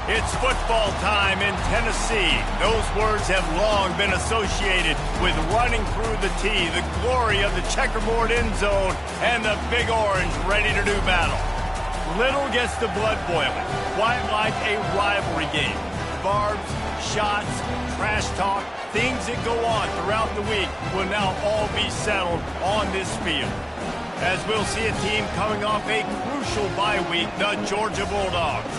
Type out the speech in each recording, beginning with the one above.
It's football time in Tennessee. Those words have long been associated with running through the tee, the glory of the checkerboard end zone, and the Big Orange ready to do battle. Little gets the blood boiling, quite like a rivalry game. Barbs, shots, trash talk, things that go on throughout the week will now all be settled on this field. As we'll see a team coming off a crucial bye week, the Georgia Bulldogs,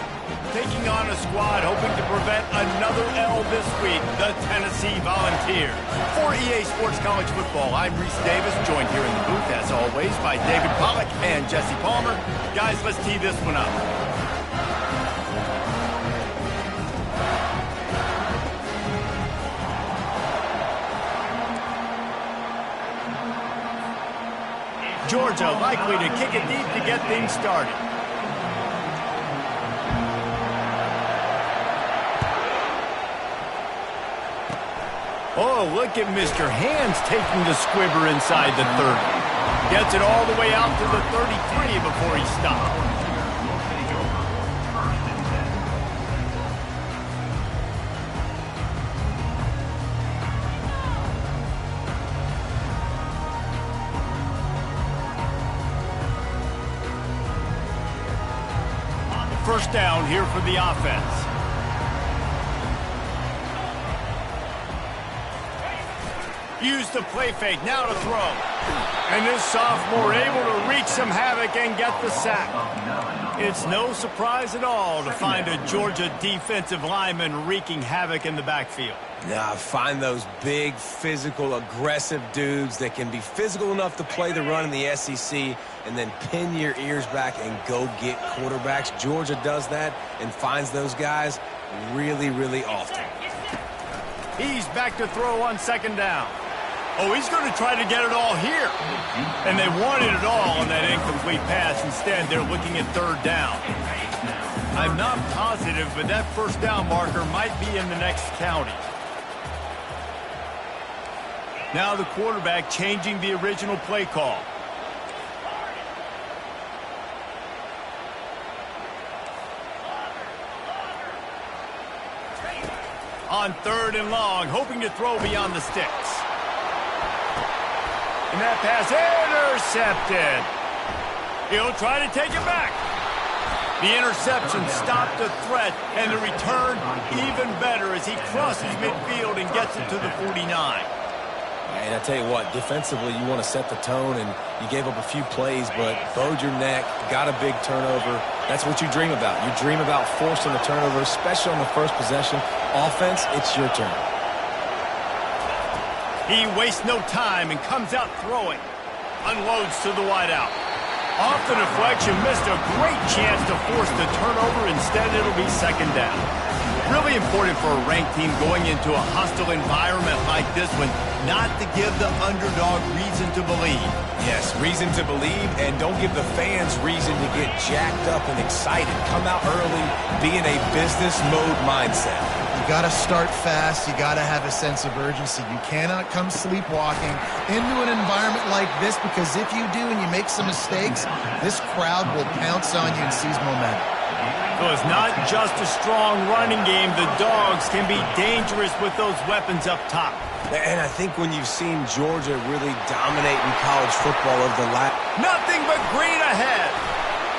taking on a squad hoping to prevent another L this week, the Tennessee Volunteers. For EA Sports College Football, I'm Reese Davis, joined here in the booth, as always, by David Pollack and Jesse Palmer. Guys, let's tee this one up. Georgia likely to kick it deep to get things started. Oh, look at Mr. Hands taking the squibber inside the 30. Gets it all the way out to the 33 before he stops. First down here for the offense. Use the play fake, now to throw. And this sophomore able to wreak some havoc and get the sack. It's no surprise at all to find a Georgia defensive lineman wreaking havoc in the backfield. Nah, find those big, physical, aggressive dudes that can be physical enough to play the run in the SEC and then pin your ears back and go get quarterbacks. Georgia does that and finds those guys really, really often. He's back to throw on second down. Oh, he's going to try to get it all here. And they wanted it all on that incomplete pass. Instead, they're looking at third down. I'm not positive, but that first down marker might be in the next county. Now the quarterback changing the original play call. On third and long, hoping to throw beyond the sticks. And that pass intercepted. He'll try to take it back. The interception stopped the threat, and the return even better as he crosses midfield and gets it to the 49. And I tell you what, defensively, you want to set the tone, and you gave up a few plays, but bowed your neck, got a big turnover. That's what you dream about. You dream about forcing a turnover, especially on the first possession. Offense, it's your turn. He wastes no time and comes out throwing. Unloads to the wideout. Off the deflection, missed a great chance to force the turnover. Instead, it'll be second down. Really important for a ranked team going into a hostile environment like this one, not to give the underdog reason to believe. Yes, reason to believe, and don't give the fans reason to get jacked up and excited. Come out early, be in a business mode mindset. You got to start fast. You got to have a sense of urgency. You cannot come sleepwalking into an environment like this, because if you do and you make some mistakes, this crowd will pounce on you and seize momentum. So it's not just a strong running game. The Dogs can be dangerous with those weapons up top. And I think when you've seen Georgia really dominate in college football over the last... Nothing but green ahead.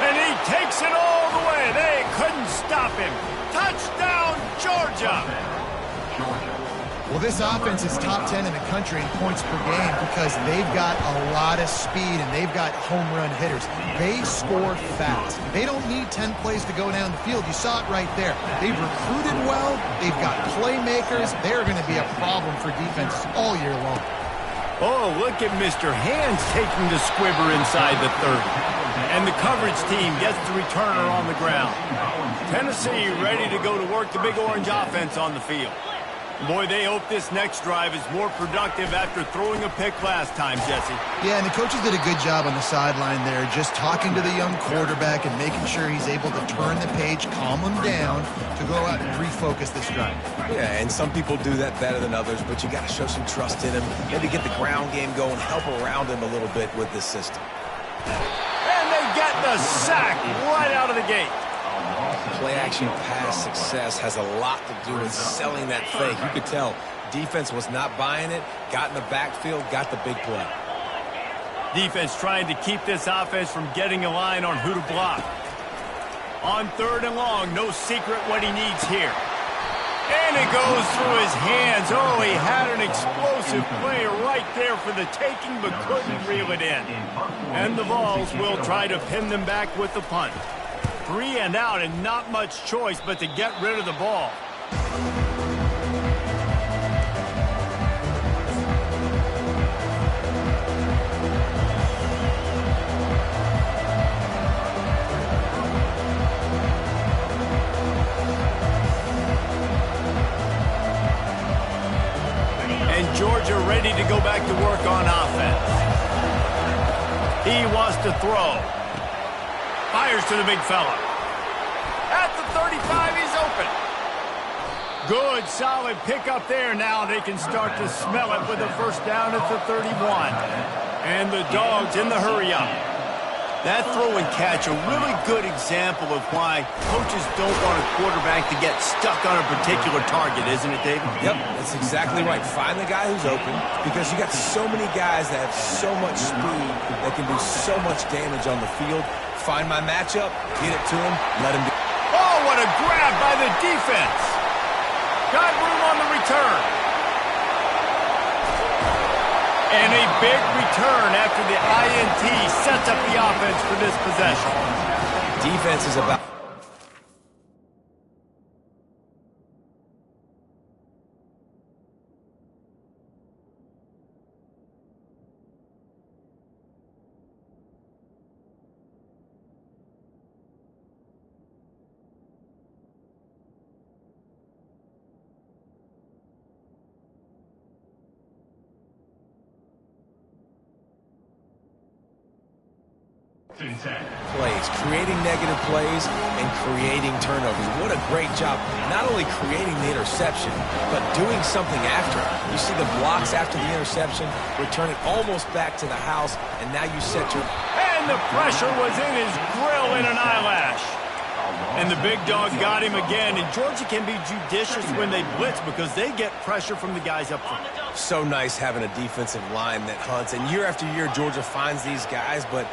And he takes it all the way. They couldn't stop him. Touchdown, Georgia. Well, this offense is top 10 in the country in points per game because they've got a lot of speed and they've got home run hitters. They score fast. They don't need 10 plays to go down the field. You saw it right there. They've recruited well. They've got playmakers. They're going to be a problem for defenses all year long. Oh, look at Mr. Hands taking the squibber inside the 30. And the coverage team gets the returner on the ground. Tennessee ready to go to work the Big Orange offense on the field. Boy, they hope this next drive is more productive after throwing a pick last time, Jesse. Yeah, and the coaches did a good job on the sideline there, just talking to the young quarterback and making sure he's able to turn the page, calm him down, to go out and refocus this drive. Yeah, and some people do that better than others, but you got to show some trust in him, maybe get the ground game going, help around him a little bit with this system. And they get the sack right out of the gate. play-action pass success has a lot to do with selling that fake. You could tell defense was not buying it, got in the backfield, got the big play. Defense trying to keep this offense from getting a line on who to block. On 3rd and long, no secret what he needs here. And it goes through his hands. Oh, he had an explosive play right there for the taking, but couldn't reel it in. And the Vols will try to pin them back with the punt. 3 and out, and not much choice but to get rid of the ball. Georgia ready to go back to work on offense. He wants to throw. Fires to the big fella. At the 35, he's open. Good, solid pickup there. Now they can start to smell it with a first down at the 31. And the Dogs in the hurry-up. That throw and catch, a really good example of why coaches don't want a quarterback to get stuck on a particular target, isn't it, David? Yep, that's exactly right. Find the guy who's open, because you got so many guys that have so much speed that can do so much damage on the field. Find my matchup, get it to him, let him do it. Oh, what a grab by the defense. Got room on the return. And a big return after the INT sets up the offense for this possession. Defense is about... plays, creating negative plays and creating turnovers. What a great job, not only creating the interception, but doing something after it. You see the blocks after the interception, return it almost back to the house, and now you set your... And the pressure was in his grill in an eyelash. And the big dog got him again, and Georgia can be judicious when they blitz because they get pressure from the guys up front. So nice having a defensive line that hunts, and year after year, Georgia finds these guys, but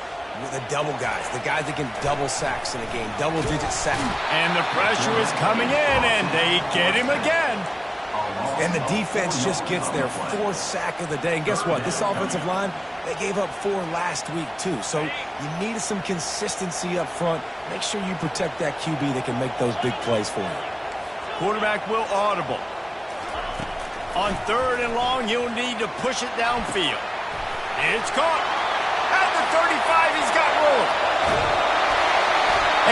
the double guys, the guys that can double sacks in a game, double-digit sack. And the pressure is coming in, and they get him again. And the defense just gets their 4th sack of the day. And guess what? This offensive line, they gave up 4 last week, too. So you needed some consistency up front. Make sure you protect that QB that can make those big plays for you. Quarterback will audible. On 3rd and long, you'll need to push it downfield. It's caught. At the 35, he's got room.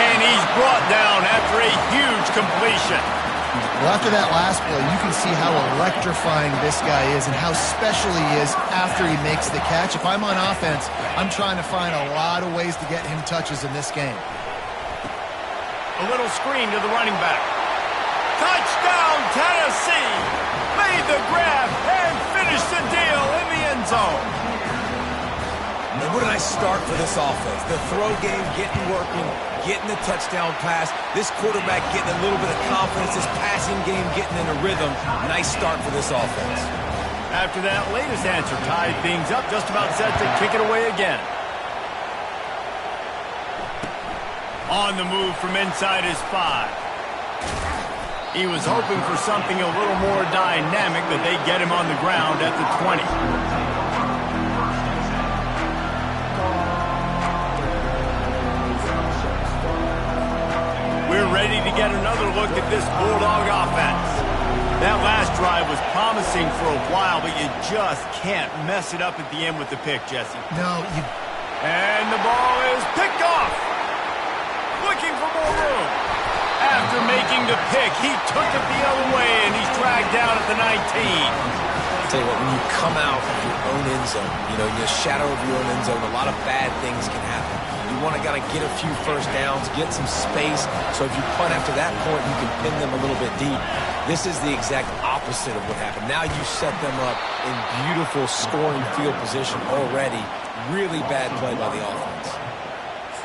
And he's brought down after a huge completion. Well, after that last play, you can see how electrifying this guy is and how special he is after he makes the catch. If I'm on offense, I'm trying to find a lot of ways to get him touches in this game. A little screen to the running back. Touchdown, Tennessee! Made the grab and finished the deal in the end zone. And what a nice start for this offense. The throw game getting working, getting the touchdown pass. This quarterback getting a little bit of confidence. This passing game getting in a rhythm. Nice start for this offense. After that latest answer tied things up, just about set to kick it away again. On the move from inside his 5. He was hoping for something a little more dynamic, but they get him on the ground at the 20. We're ready to get another look at this Bulldog offense. That last drive was promising for a while, but you just can't mess it up at the end with the pick, Jesse. No, you... And the ball is picked off. Looking for more room. After making the pick, he took it the other way, and he's dragged down at the 19. I'll tell you what, when you come out of your own end zone, in the shadow of your own end zone, a lot of bad things can happen. You want to get a few first downs, get some space, so if you punt after that point, you can pin them a little bit deep. This is the exact opposite of what happened. Now you set them up in beautiful scoring field position already. Really bad play by the offense.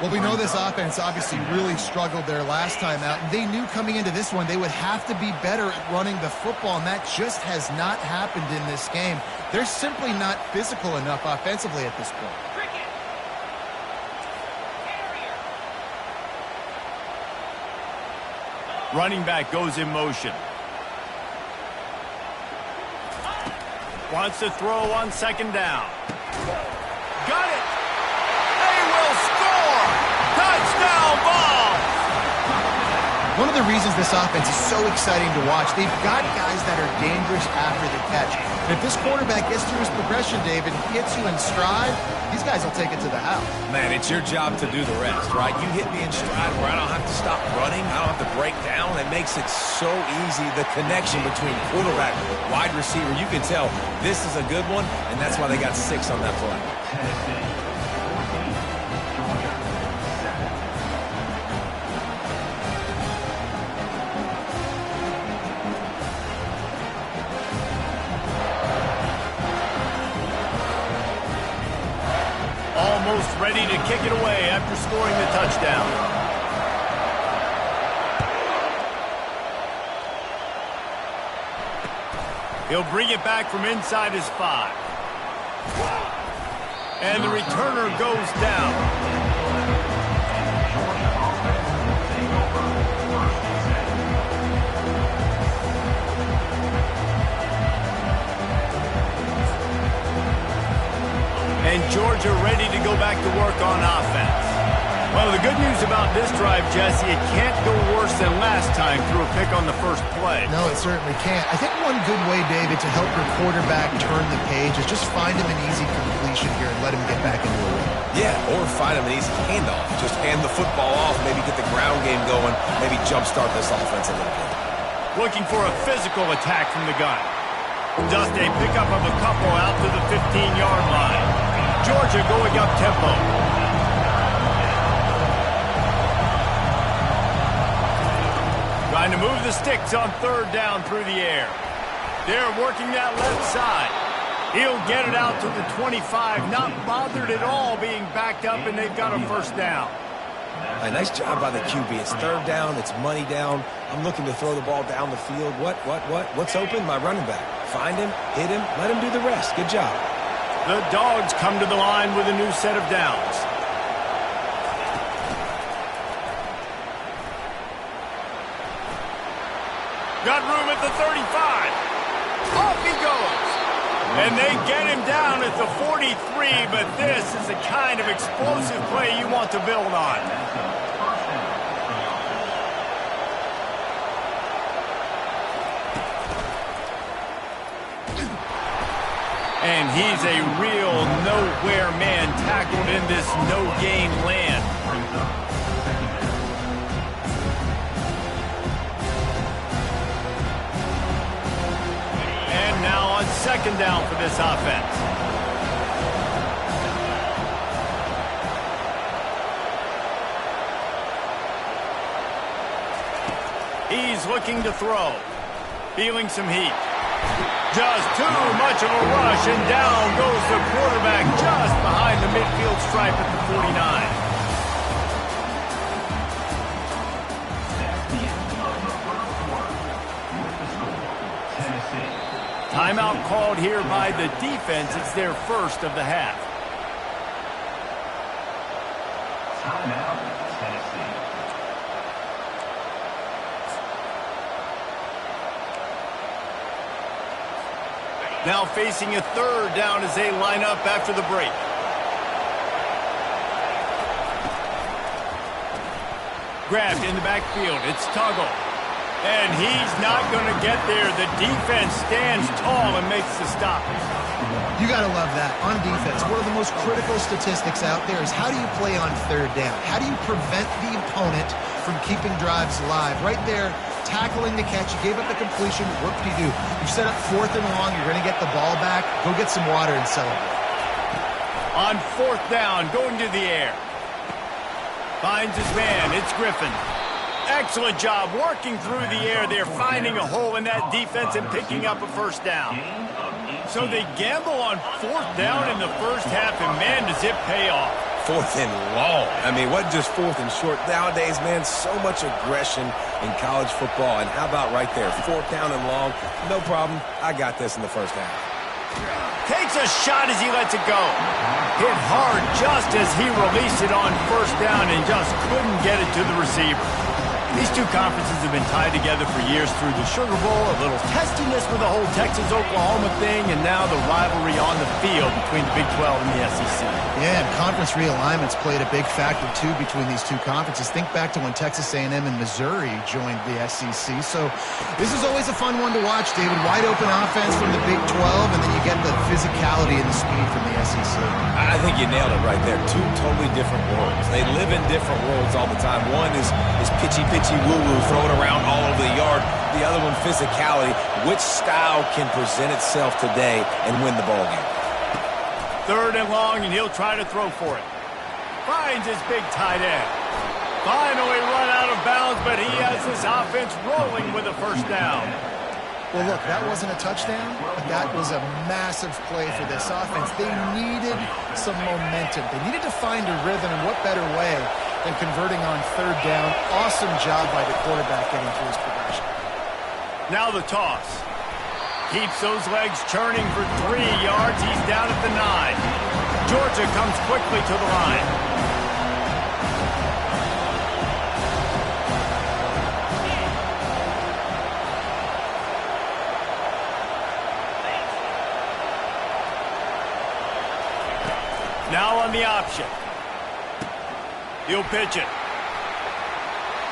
Well, we know this offense obviously really struggled there last time out, and they knew coming into this one they would have to be better at running the football, and that just has not happened in this game. They're simply not physical enough offensively at this point. Running back goes in motion. Wants to throw on second down. Got it! They will score! Touchdown ball! One of the reasons this offense is so exciting to watch, they've got guys that are dangerous after the catch. And if this quarterback gets through his progression, David, gets you in stride, these guys will take it to the house. Man, it's your job to do the rest, right? You hit me in stride where I don't have to stop running. I don't have to break down. It makes it so easy. The connection between quarterback, wide receiver, you can tell this is a good one, and that's why they got 6 on that play. Almost ready to kick it away after scoring the touchdown. He'll bring it back from inside his 5. And the returner goes down. And Georgia ready to go back to work on offense. Well, the good news about this drive, Jesse, it can't go worse than last time through a pick on the first play. No, it certainly can't. I think one good way, David, to help your quarterback turn the page is just find him an easy completion here and let him get back into the rhythm. Yeah, or find him an easy handoff. Just hand the football off, maybe get the ground game going, maybe jumpstart this offense a little bit. Looking for a physical attack from the gun. Just a pickup of a couple out to the 15-yard line. Georgia going up tempo. Trying to move the sticks on third down through the air. They're working that left side. He'll get it out to the 25, not bothered at all being backed up, and they've got a first down. A nice job by the QB. It's third down. It's money down. I'm looking to throw the ball down the field. What's open? My running back. Find him, hit him, let him do the rest. Good job. The Dogs come to the line with a new set of downs. Got room at the 35. Off he goes. And they get him down at the 43, but this is the kind of explosive play you want to build on. And he's a real nowhere man tackled in this no-gain land. And now on second down for this offense. He's looking to throw. Feeling some heat. Just too much of a rush, and down goes the quarterback just behind the midfield stripe at the 49. Timeout called here by the defense. It's their first of the half. Timeout, Tennessee. Now facing a third down as they line up after the break. Grabbed in the backfield. It's Tuggle. And he's not going to get there. The defense stands tall and makes the stop. You got to love that. On defense, one of the most critical statistics out there is how do you play on third down? How do you prevent the opponent from keeping drives alive? Right there, tackling the catch. You gave up the completion. What do? You set up fourth and long. You're going to get the ball back. Go get some water and celebrate. On fourth down, going to the air. Finds his man. It's Griffin. Excellent job working through the air. They're finding a hole in that defense and picking up a first down. So they gamble on fourth down in the first half, and man, does it pay off. 4th and long. I mean, what just 4th and short? Nowadays, man, so much aggression in college football. And how about right there, 4th down and long? No problem. I got this in the first half. Takes a shot as he lets it go. Hit hard just as he released it on 1st down and just couldn't get it to the receiver. These two conferences have been tied together for years through the Sugar Bowl, a little testiness with the whole Texas-Oklahoma thing, and now the rivalry on the field between the Big 12 and the SEC. Yeah, and conference realignments played a big factor, too, between these two conferences. Think back to when Texas A&M and Missouri joined the SEC. So this is always a fun one to watch, David. Wide-open offense from the Big 12, and then you get the physicality and the speed from the SEC. I think you nailed it right there. Two totally different worlds. They live in different worlds all the time. One is pitchy-pitchy woo-woo, throw it around all over the yard. The other one, physicality. Which style can present itself today and win the ball game? 3rd and long, and he'll try to throw for it. Finds his big tight end. Finally run out of bounds, but he has this offense rolling with a 1st down. Well, look, that wasn't a touchdown, but that was a massive play for this offense. They needed some momentum. They needed to find a rhythm, and what better way than converting on 3rd down. Awesome job by the quarterback getting through his progression. Now the toss. Keeps those legs churning for 3 yards. He's down at the 9. Georgia comes quickly to the line. Now on the option. He'll pitch it.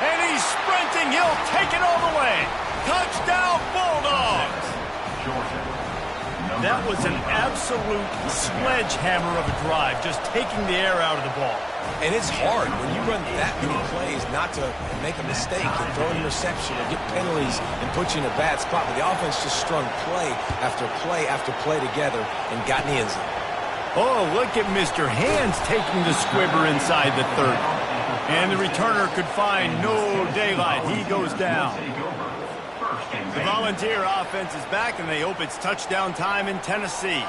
And he's sprinting. He'll take it all the way. Touchdown, Bulldogs. That was an absolute sledgehammer of a drive, just taking the air out of the ball. And it's hard when you run that many plays not to make a mistake and throw an interception or get penalties and put you in a bad spot. But the offense just strung play after play after play together and got in the end zone. Oh, look at Mr. Hands taking the squibber inside the 30. And the returner could find no daylight. He goes down. The Volunteer offense is back, and they hope it's touchdown time in Tennessee.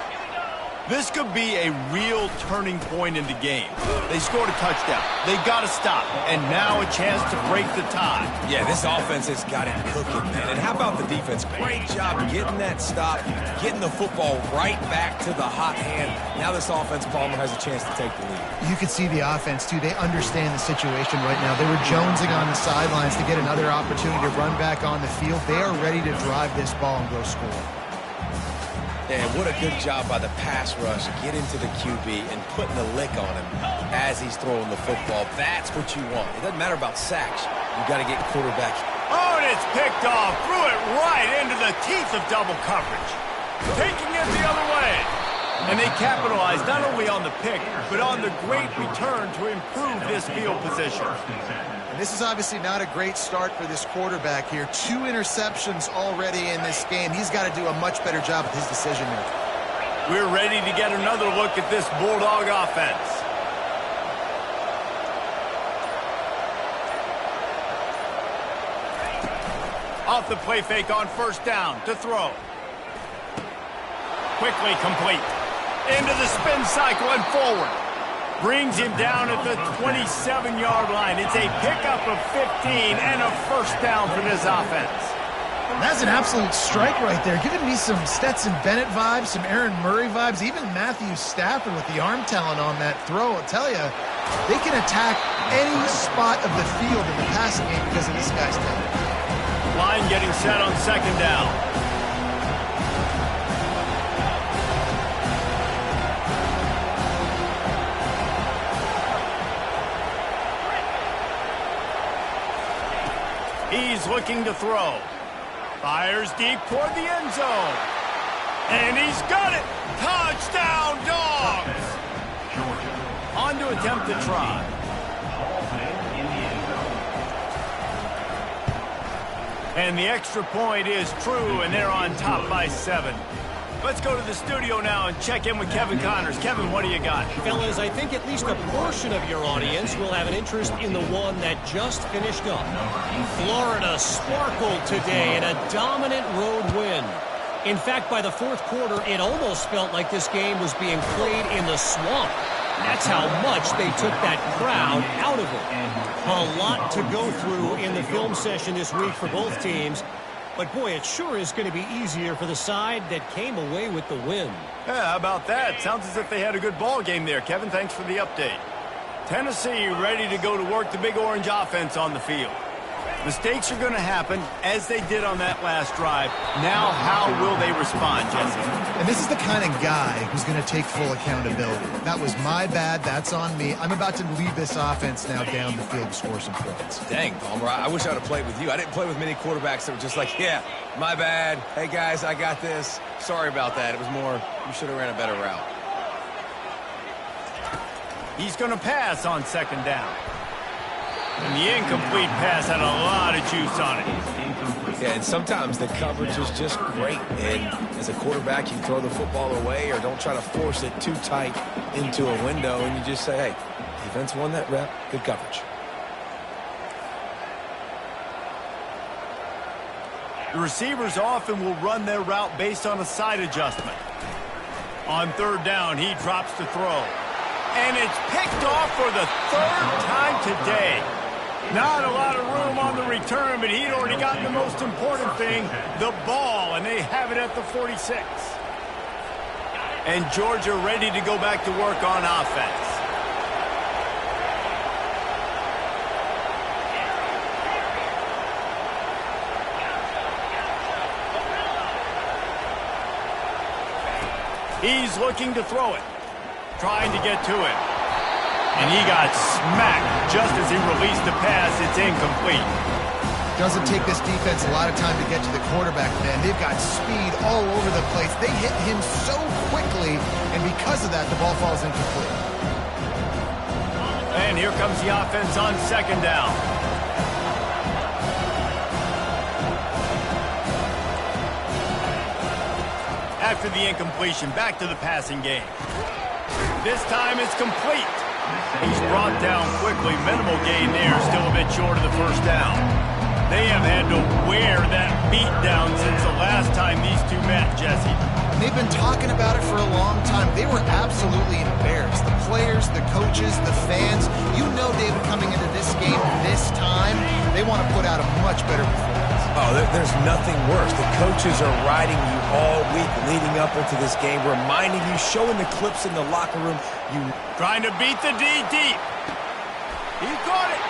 This could be a real turning point in the game. They scored a touchdown. They got to stop. And now a chance to break the tie. Yeah, this offense has got it cooking, man. And how about the defense? Great job getting that stop, getting the football right back to the hot hand. Now this offense, Palmer, has a chance to take the lead. You can see the offense, too. They understand the situation right now. They were jonesing on the sidelines to get another opportunity to run back on the field. They are ready to drive this ball and go score. And what a good job by the pass rush, get into the QB and putting the lick on him as he's throwing the football. That's what you want. It doesn't matter about sacks. You got to get quarterback. Oh, and it's picked off. Threw it right into the teeth of double coverage. Taking it the other way. And they capitalized not only on the pick, but on the great return to improve this field position. And this is obviously not a great start for this quarterback here. 2 interceptions already in this game. He's got to do a much better job with his decision making. We're ready to get another look at this Bulldog offense. Off the play fake on 1st down to throw. Quickly complete. Into the spin cycle and forward. Brings him down at the 27-yard line. It's a pickup of 15 and a 1st down for this offense. That's an absolute strike right there. Giving me some Stetson Bennett vibes, some Aaron Murray vibes, even Matthew Stafford with the arm talent on that throw. I'll tell you, they can attack any spot of the field in the passing game because of this guy's talent. Line getting set on 2nd down. He's looking to throw. Fires deep toward the end zone. And he's got it. Touchdown, Dogs. On to attempt the try. And the extra point is true, and they're on top by 7. Let's go to the studio now and check in with Kevin Connors. Kevin, what do you got? Fellas, I think at least a portion of your audience will have an interest in the one that just finished up. Florida sparkled today in a dominant road win. In fact, by the 4th quarter, it almost felt like this game was being played in the swamp. That's how much they took that crowd out of it. A lot to go through in the film session this week for both teams. But, boy, it sure is going to be easier for the side that came away with the win. Yeah, how about that? Sounds as if they had a good ball game there. Kevin, thanks for the update. Tennessee ready to go to work the Big Orange offense on the field. Mistakes are going to happen, as they did on that last drive. Now, how will they respond, Jesse? And this is the kind of guy who's going to take full accountability. That was my bad. That's on me. I'm about to lead this offense now down the field to score some points. Dang, Palmer, I wish I would have played with you. I didn't play with many quarterbacks that were just like, yeah, my bad. Hey, guys, I got this. Sorry about that. It was more, you should have ran a better route. He's going to pass on second down. And the incomplete pass had a lot of juice on it. Yeah, and sometimes the coverage is just great. And as a quarterback, you throw the football away or don't try to force it too tight into a window, and you just say, hey, defense won that rep, good coverage. The receivers often will run their route based on a side adjustment. On third down, he drops to throw. And it's picked off for the third time today. Not a lot of room on the return, but he'd already gotten the most important thing, the ball, and they have it at the 46. And Georgia ready to go back to work on offense. He's looking to throw it, trying to get to it. And he got smacked just as he released the pass. It's incomplete. Doesn't take this defense a lot of time to get to the quarterback, man. They've got speed all over the place. They hit him so quickly, and because of that, the ball falls incomplete. And here comes the offense on second down. After the incompletion, back to the passing game. This time it's complete. He's brought down quickly. Minimal gain there, still a bit short of the first down. They have had to wear that beat down since the last time these two met, Jesse. They've been talking about it for a long time. They were absolutely embarrassed. The players, the coaches, the fans. You know, David, coming into this game this time, they want to put out a much better performance. Oh, there's nothing worse. The coaches are riding you all week leading up into this game, reminding you, showing the clips in the locker room. Trying to beat the D deep. He caught it.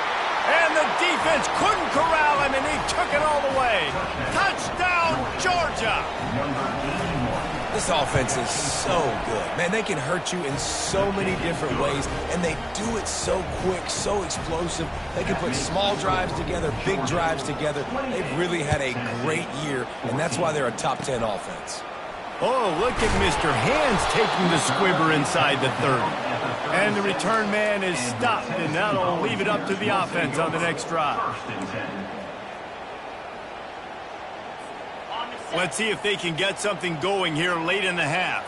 And the defense couldn't corral him, and he took it all the way. Touchdown, Georgia. This offense is so good. Man, they can hurt you in so many different ways, and they do it so quick, so explosive. They can put small drives together, big drives together. They've really had a great year, and that's why they're a top 10 offense. Oh, look at Mr. Hands taking the squibber inside the 30. And the return man is stopped, and that'll leave it up to the offense on the next drive. Let's see if they can get something going here late in the half.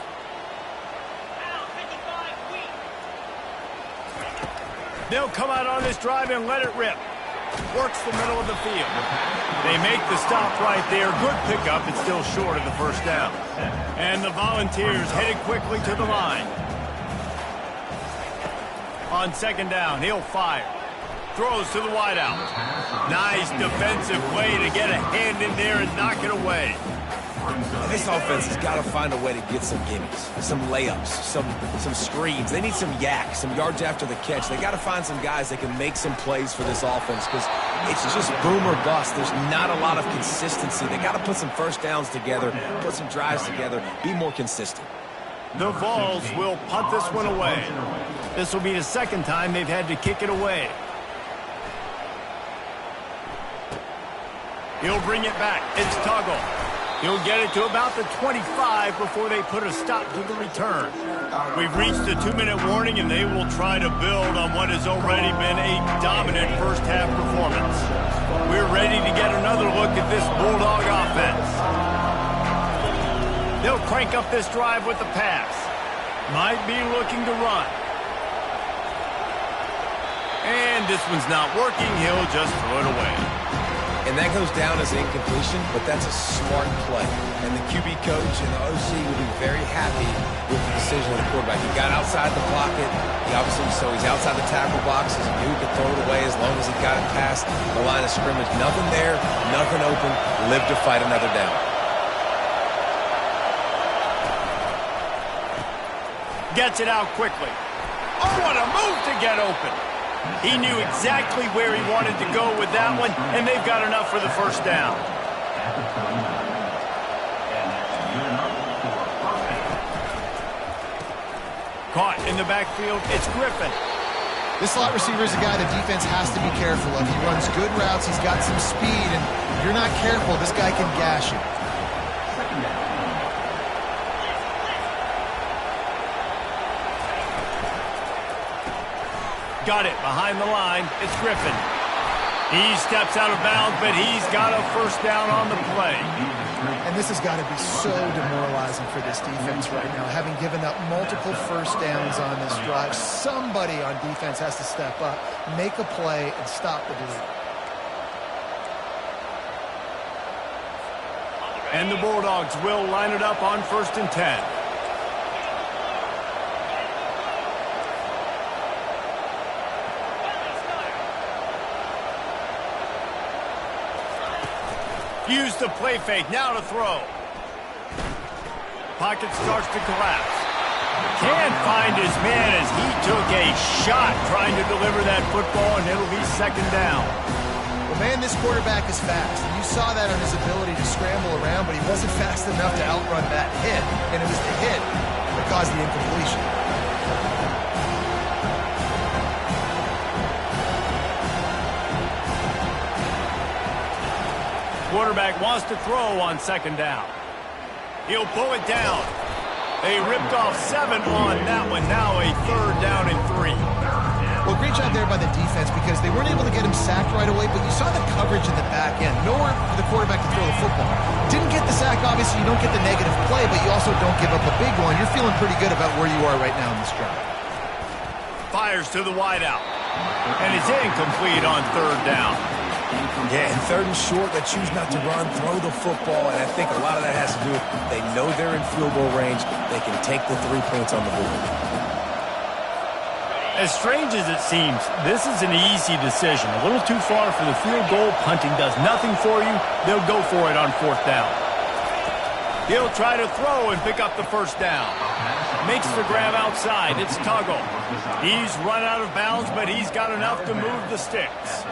They'll come out on this drive and let it rip. Works the middle of the field. They make the stop right there. Good pickup. It's still short of the first down. And the Volunteers headed quickly to the line. On second down, he'll fire. Throws to the wideout. Nice defensive play to get a hand in there and knock it away. And this offense has got to find a way to get some gimmies, some layups, some screens. They need some yak, some yards after the catch. They got to find some guys that can make some plays for this offense because it's just boom or bust. There's not a lot of consistency. They got to put some first downs together, put some drives together, be more consistent. The Vols will punt this one away. This will be the second time they've had to kick it away. He'll bring it back. It's Tuggle. He'll get it to about the 25 before they put a stop to the return. We've reached the 2-minute warning, and they will try to build on what has already been a dominant first-half performance. We're ready to get another look at this Bulldog offense. They'll crank up this drive with the pass. Might be looking to run. And this one's not working. He'll just throw it away. And that goes down as an incompletion, but that's a smart play. And the QB coach and the OC will be very happy with the decision of the quarterback. He got outside the pocket. He's outside the tackle box. He knew he could throw it away as long as he got it past the line of scrimmage. Nothing there, nothing open. Live to fight another down. Gets it out quickly. Oh, what a move to get open. He knew exactly where he wanted to go with that one, and they've got enough for the first down. Caught in the backfield, it's Griffin. This slot receiver is a guy the defense has to be careful of. He runs good routes, he's got some speed, and if you're not careful, this guy can gash you. Got it behind the line. It's Griffin. He steps out of bounds, but he's got a first down on the play. And this has got to be so demoralizing for this defense right now, having given up multiple first downs on this drive. Somebody on defense has to step up, make a play, and stop the bleed. And the Bulldogs will line it up on 1st and 10. Use the play fake, now to throw. Pocket starts to collapse. Can't find his man as he took a shot trying to deliver that football, and it'll be 2nd down. Well, man, this quarterback is fast. You saw that on his ability to scramble around, but he wasn't fast enough to outrun that hit, and it was the hit that caused the incompletion. Quarterback wants to throw on 2nd down. He'll pull it down. They ripped off 7 on that one. Now a 3rd down and 3. Well, great job there by the defense because they weren't able to get him sacked right away, but you saw the coverage in the back end. Nowhere for the quarterback to throw the football. Didn't get the sack, obviously. You don't get the negative play, but you also don't give up a big one. You're feeling pretty good about where you are right now in this drive. Fires to the wideout. And it's incomplete on 3rd down. Yeah, and 3rd and short, they choose not to run, throw the football, and I think a lot of that has to do with they know they're in field goal range. They can take the 3 points on the board. As strange as it seems, this is an easy decision. A little too far for the field goal. Punting does nothing for you. They'll go for it on 4th down. He'll try to throw and pick up the first down. Makes the grab outside. It's Tuggle. He's run out of bounds, but he's got enough to move the sticks.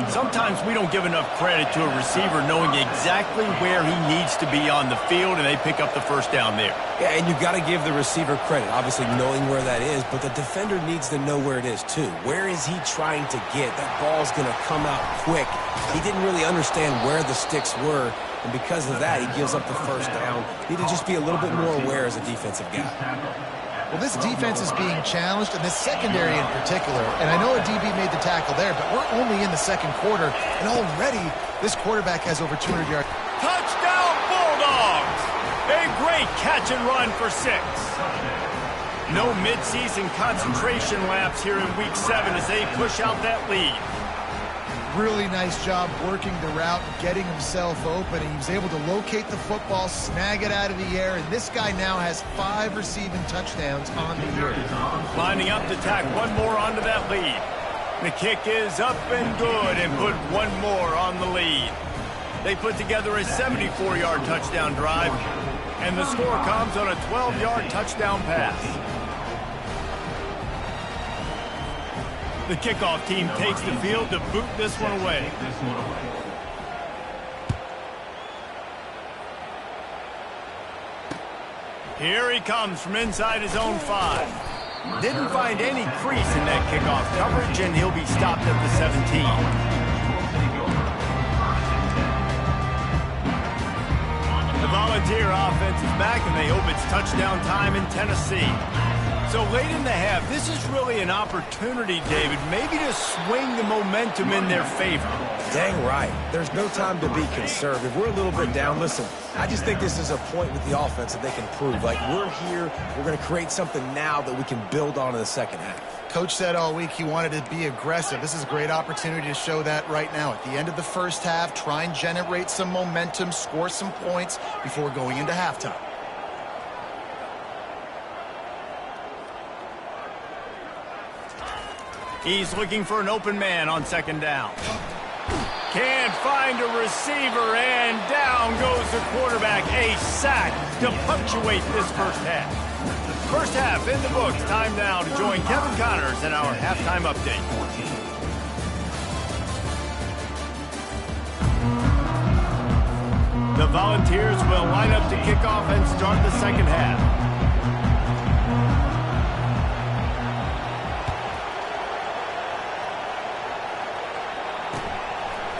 Sometimes we don't give enough credit to a receiver knowing exactly where he needs to be on the field, and they pick up the first down there. Yeah, and you've got to give the receiver credit, obviously knowing where that is, but the defender needs to know where it is too. Where is he trying to get? That ball's going to come out quick. He didn't really understand where the sticks were, and because of that, he gives up the first down. Need to just be a little bit more aware as a defensive guy. Well, this defense is being challenged, and this secondary in particular. And I know a DB made the tackle there, but we're only in the 2nd quarter, and already this quarterback has over 200 yards. Touchdown, Bulldogs! A great catch and run for 6. No midseason concentration laps here in Week 7 as they push out that lead. Really nice job working the route, getting himself open, and he was able to locate the football, snag it out of the air, and this guy now has 5 receiving touchdowns on the year. Lining up to tack one more onto that lead. The kick is up and good and put one more on the lead. They put together a 74-yard touchdown drive, and the score comes on a 12-yard touchdown pass. The kickoff team takes the field to boot this one away. Here he comes from inside his own 5. Didn't find any crease in that kickoff coverage, and he'll be stopped at the 17. The Volunteer offense is back, and they hope it's touchdown time in Tennessee. So late in the half, this is really an opportunity, David, maybe to swing the momentum in their favor. Dang right. There's no time to be conservative. We're a little bit down. Listen, I just think this is a point with the offense that they can prove. Like, we're here, we're going to create something now that we can build on in the second half. Coach said all week he wanted to be aggressive. This is a great opportunity to show that right now. At the end of the first half, try and generate some momentum, score some points before going into halftime. He's looking for an open man on second down. Can't find a receiver, and down goes the quarterback. A sack to punctuate this first half. First half in the books. Time now to join Kevin Connors in our halftime update. The Volunteers will line up to kick off and start the second half.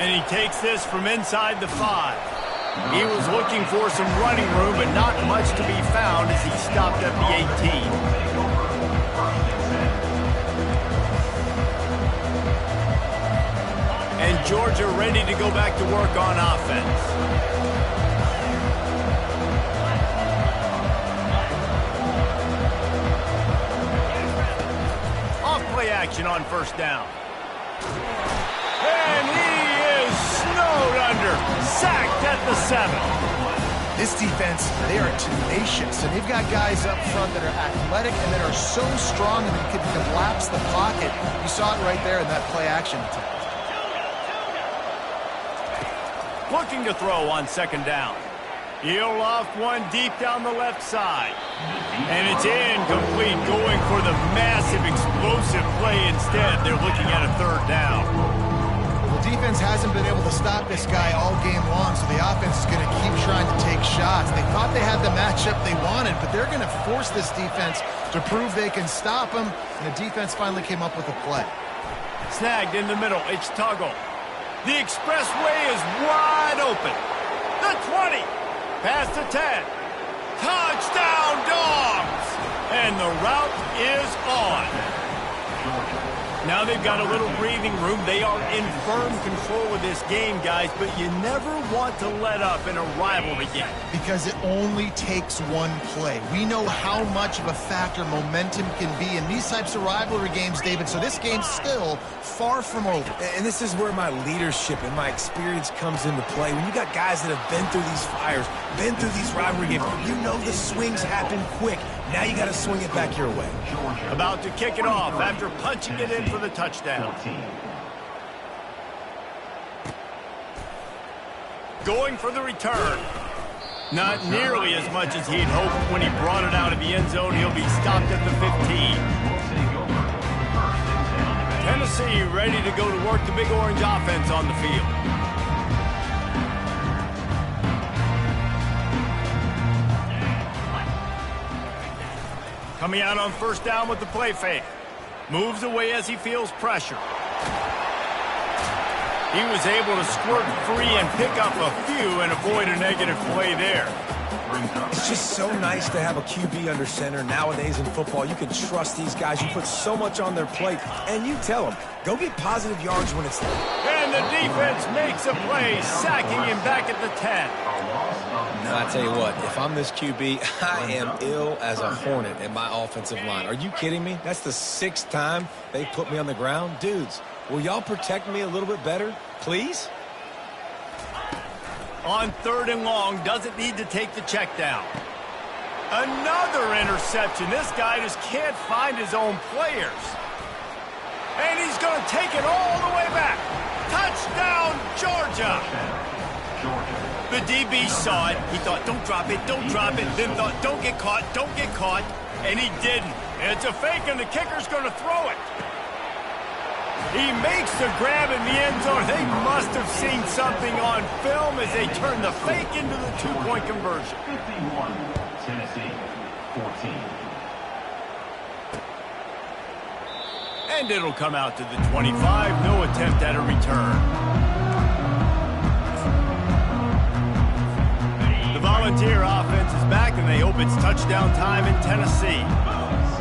And he takes this from inside the 5. He was looking for some running room, but not much to be found as he stopped at the 18. And Georgia ready to go back to work on offense. Off play action on first down. And he is snowed under, sacked at the 7. This defense, they are tenacious, and they've got guys up front that are athletic and that are so strong that they can collapse the pocket. You saw it right there in that play action attempt. Looking to throw on second down. He'll loft one deep down the left side. And it's incomplete, going for the massive explosive play instead. They're looking at a third down. Defense hasn't been able to stop this guy all game long, so the offense is going to keep trying to take shots. They thought they had the matchup they wanted, but they're going to force this defense to prove they can stop him, and the defense finally came up with a play. Snagged in the middle, it's Tuggle. The expressway is wide open. The 20, past the 10. Touchdown, Dogs! And the route is on. Now they've got a little breathing room. They are in firm control of this game, guys, but you never want to let up in a rivalry game. Because it only takes one play. We know how much of a factor momentum can be in these types of rivalry games, David, so this game's still far from over. And this is where my leadership and my experience comes into play. When you got guys that have been through these fires, been through these rivalry games, you know the swings happen quick. Now you got to swing it back your way. About to kick it off after punching it in for the touchdown. Going for the return. Not nearly as much as he'd hoped when he brought it out of the end zone. He'll be stopped at the 15. Tennessee ready to go to work the Big Orange offense on the field. Coming out on first down with the play fake. Moves away as he feels pressure. He was able to squirt free and pick up a few and avoid a negative play there. It's just so nice to have a QB under center. Nowadays in football, you can trust these guys. You put so much on their plate, and you tell them, go get positive yards when it's there. And the defense makes a play, sacking him back at the 10. Now, I tell you what, if I'm this QB, I am ill as a hornet in my offensive line. Are you kidding me? That's the 6th time they put me on the ground. Dudes, will y'all protect me a little bit better, please? On third and long, doesn't need to take the check down. Another interception. This guy just can't find his own players. And he's going to take it all the way back. Touchdown, Georgia. The DB saw it. He thought, don't drop it, don't drop it. Then thought, don't get caught, don't get caught. And he didn't. It's a fake, and the kicker's going to throw it. He makes the grab in the end zone. They must have seen something on film as they turn the fake into the 2-point conversion. 51, Tennessee, 14. And it'll come out to the 25. No attempt at a return. The Volunteer offense is back, and they hope it's touchdown time in Tennessee.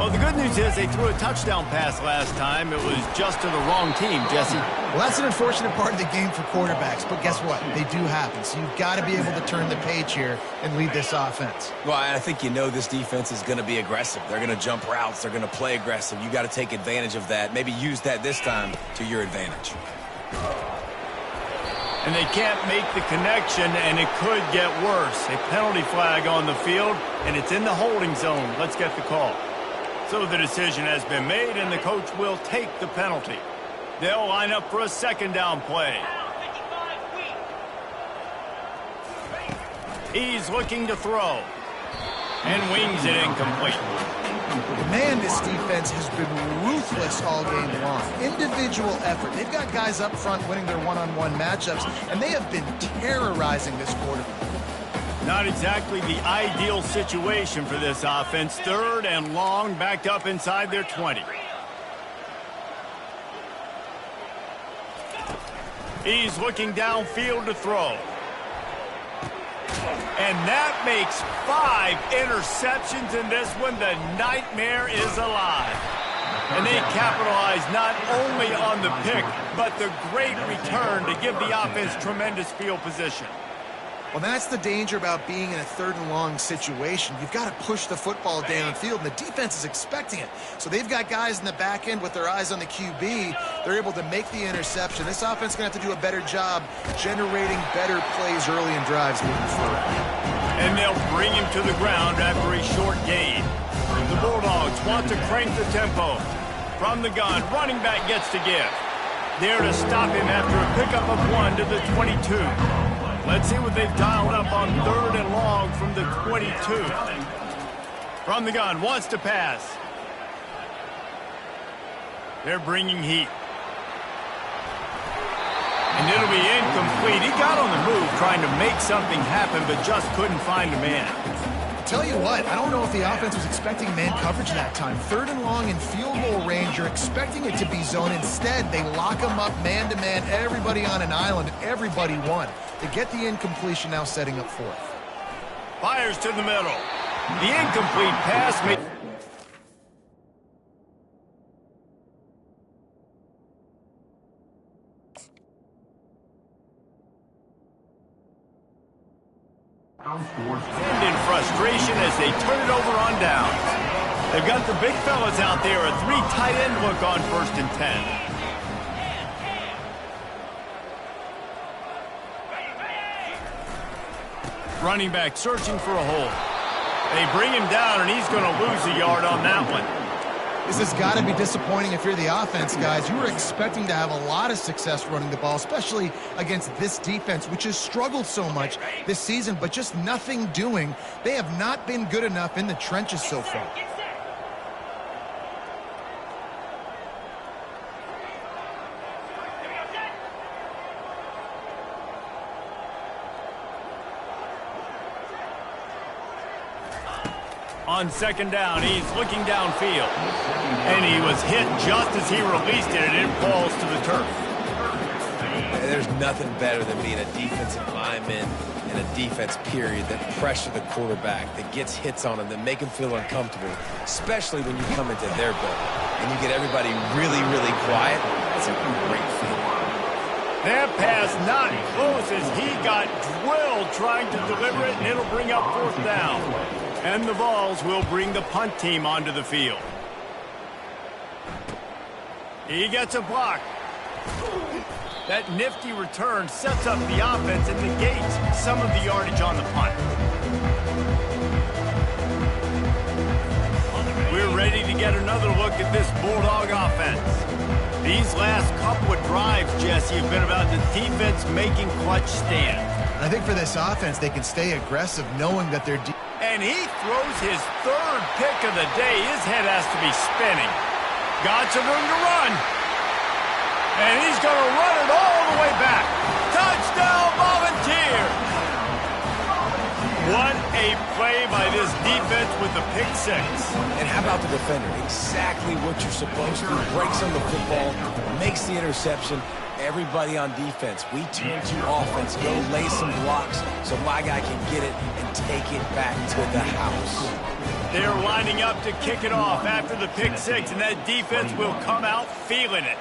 Well, the good news is they threw a touchdown pass last time. It was just to the wrong team, Jesse. Well, that's an unfortunate part of the game for quarterbacks, but guess what? They do happen, so you've got to be able to turn the page here and lead this offense. Well, I think you know this defense is going to be aggressive. They're going to jump routes. They're going to play aggressive. You got to take advantage of that. Maybe use that this time to your advantage. And they can't make the connection, and it could get worse. A penalty flag on the field, and it's in the holding zone. Let's get the call. So the decision has been made, and the coach will take the penalty. They'll line up for a second down play. He's looking to throw. And wings it incomplete. Man, this defense has been ruthless all game long. Individual effort. They've got guys up front winning their one-on-one matchups, and they have been terrorizing this quarterback. Not exactly the ideal situation for this offense. Third and long, backed up inside their 20. He's looking downfield to throw. And that makes 5 interceptions in this one. The nightmare is alive. And they capitalize not only on the pick, but the great return to give the offense tremendous field position. Well, that's the danger about being in a third and long situation. You've got to push the football downfield, and the defense is expecting it. So they've got guys in the back end with their eyes on the QB. They're able to make the interception. This offense is going to have to do a better job generating better plays early in drives moving forward. And they'll bring him to the ground after a short gain. The Bulldogs want to crank the tempo. From the gun, running back gets to give. There to stop him after a pickup of 1 to the 22. Let's see what they've dialed up on third and long from the 22. From the gun, wants to pass. They're bringing heat. And it'll be incomplete. He got on the move trying to make something happen, but just couldn't find a man. Tell you what, I don't know if the offense was expecting man coverage that time. Third and long in field goal range, you're expecting it to be zone. Instead, they lock them up man-to-man, everybody on an island, and everybody won. They get the incompletion, now setting up fourth. Fires to the middle. The incomplete pass made... And in frustration as they turn it over on downs. They've got the big fellas out there, a 3 tight end look on 1st and 10. Running back searching for a hole. They bring him down, and he's going to lose a yard on that one. This has got to be disappointing if you're the offense, guys. You were expecting to have a lot of success running the ball, especially against this defense, which has struggled so much this season, but just nothing doing. They have not been good enough in the trenches so far. On second down, he's looking downfield. And he was hit just as he released it, and it falls to the turf. There's nothing better than being a defensive lineman in a defense period that pressure the quarterback, that gets hits on him, that make him feel uncomfortable, especially when you come into their building and you get everybody really, really quiet. That's a great feeling. That pass not close as he got drilled trying to deliver it, and it'll bring up 4th down. And the Vols will bring the punt team onto the field. He gets a block. That nifty return sets up the offense and negates some of the yardage on the punt. We're ready to get another look at this Bulldog offense. These last couple of drives, Jesse, have been about the defense making clutch stands. I think for this offense, they can stay aggressive knowing that they're... And he throws his 3rd pick of the day. His head has to be spinning. Got some room to run. And he's going to run it all the way back. Touchdown, Volunteers! What a play by this defense with the pick 6. And how about the defender? Exactly what you're supposed to. Breaks on the football, makes the interception, Everybody on defense, we turn to offense. Go lay some blocks so my guy can get it and take it back to the house. They're lining up to kick it off after the pick six, and that defense will come out feeling it.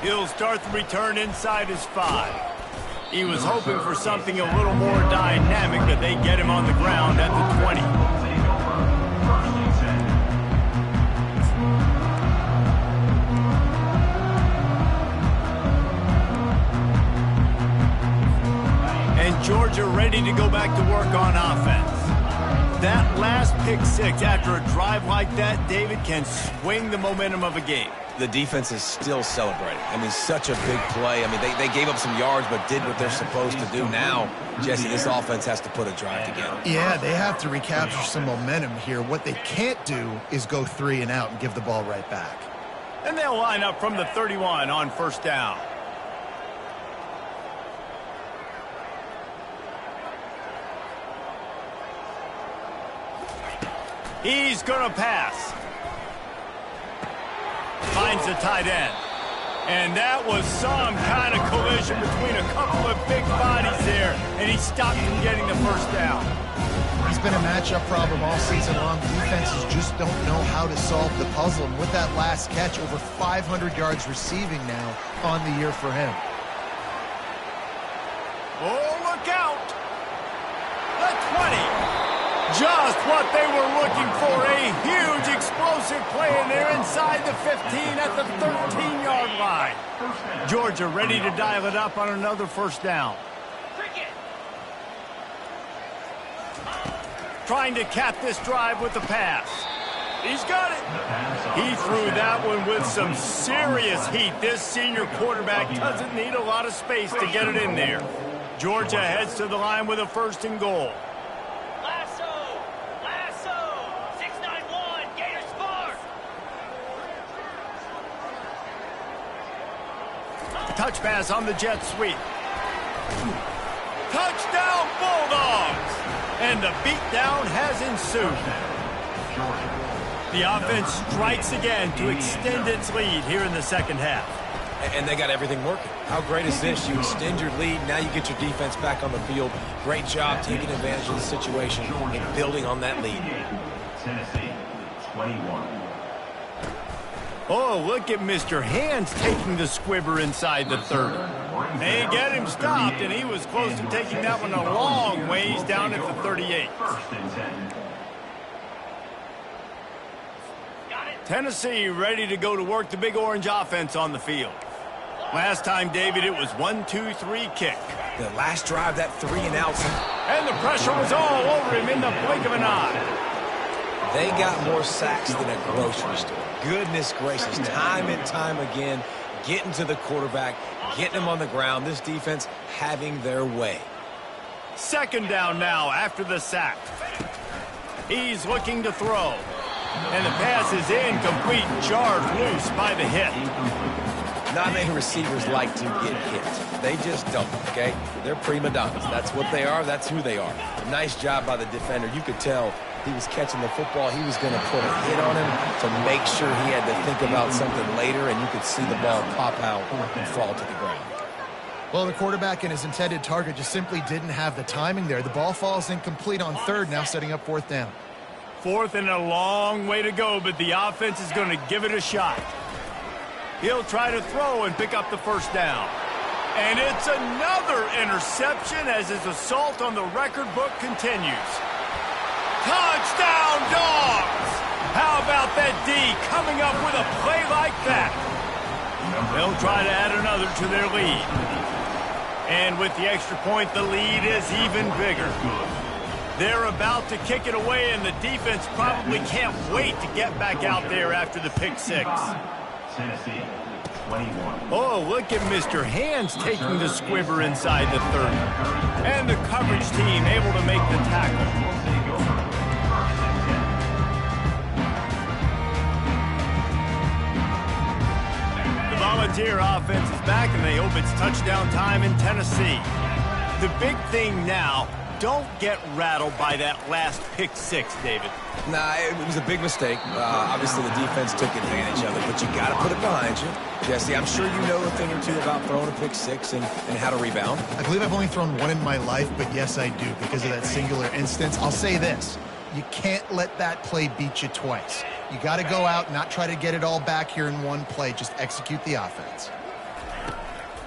He'll start the return inside his 5. He was hoping for something a little more dynamic, but they get him on the ground at the 20. And Georgia ready to go back to work on offense. That last pick six after a drive like that, David, can swing the momentum of a game. The defense is still celebrating. I mean, such a big play. I mean, they gave up some yards but did what they're supposed to do. Now, Jesse, this offense has to put a drive together. Yeah, they have to recapture some momentum here. What they can't do is go 3 and out and give the ball right back. And they'll line up from the 31 on first down. He's going to pass. Finds the tight end. And that was some kind of collision between a couple of big bodies there, and he stopped from getting the first down. He's been a matchup problem all season long. Defenses just don't know how to solve the puzzle. And with that last catch, over 500 yards receiving now on the year for him. Oh, look out! The 20. Just what they were looking for, a huge explosive play, and they're inside the 15 at the 13-yard line. Georgia ready to dial it up on another first down. Trying to cap this drive with the pass. He's got it. He threw that one with some serious heat. This senior quarterback doesn't need a lot of space to get it in there. Georgia heads to the line with a 1st and goal. Touch pass on the jet sweep. Touchdown Bulldogs! And the beatdown has ensued. The offense strikes again to extend its lead here in the second half. And they got everything working. How great is this? You extend your lead, now you get your defense back on the field. Great job taking advantage of the situation and building on that lead. Tennessee, 21. Oh, look at Mr. Hands taking the squibber inside the 30. They get him stopped, and he was close to taking that one a long ways down at the 38. Tennessee ready to go to work the Big Orange offense on the field. Last time, David, it was 1-2-3 kick. The last drive, that 3 and out. And the pressure was all over him in the blink of an eye. They got more sacks than a grocery store. Goodness gracious, time and time again, getting to the quarterback, getting him on the ground. This defense having their way. 2nd down now after the sack. He's looking to throw. And the pass is incomplete, charged loose by the hit. Not many receivers like to get hit. They just don't, okay? They're prima donnas. That's what they are. That's who they are. Nice job by the defender. You could tell he was catching the football. He was going to put a hit on him to make sure he had to think about something later, and you could see the ball pop out and fall to the ground. Well, the quarterback and his intended target just simply didn't have the timing there. The ball falls incomplete on 3rd, now setting up 4th down. 4th and a long way to go, but the offense is going to give it a shot. He'll try to throw and pick up the 1st down. And it's another interception as his assault on the record book continues. Touchdown, Dogs! How about that D coming up with a play like that? They'll try to add another to their lead. And with the extra point, the lead is even bigger. They're about to kick it away, and the defense probably can't wait to get back out there after the pick six. Tennessee, 21. Oh, look at Mr. Hands taking the squibber inside the 30. And the coverage team able to make the tackle. The Volunteer offense is back, and they hope it's touchdown time in Tennessee. The big thing now, don't get rattled by that last pick six, David. Nah, it was a big mistake. Obviously, the defense took advantage of it, but you got to put it behind you. Jesse, I'm sure you know a thing or two about throwing a pick six and how to rebound. I believe I've only thrown one in my life, but yes, I do because of that singular instance. I'll say this. You can't let that play beat you twice. You got to go out, not try to get it all back here in one play. Just execute the offense.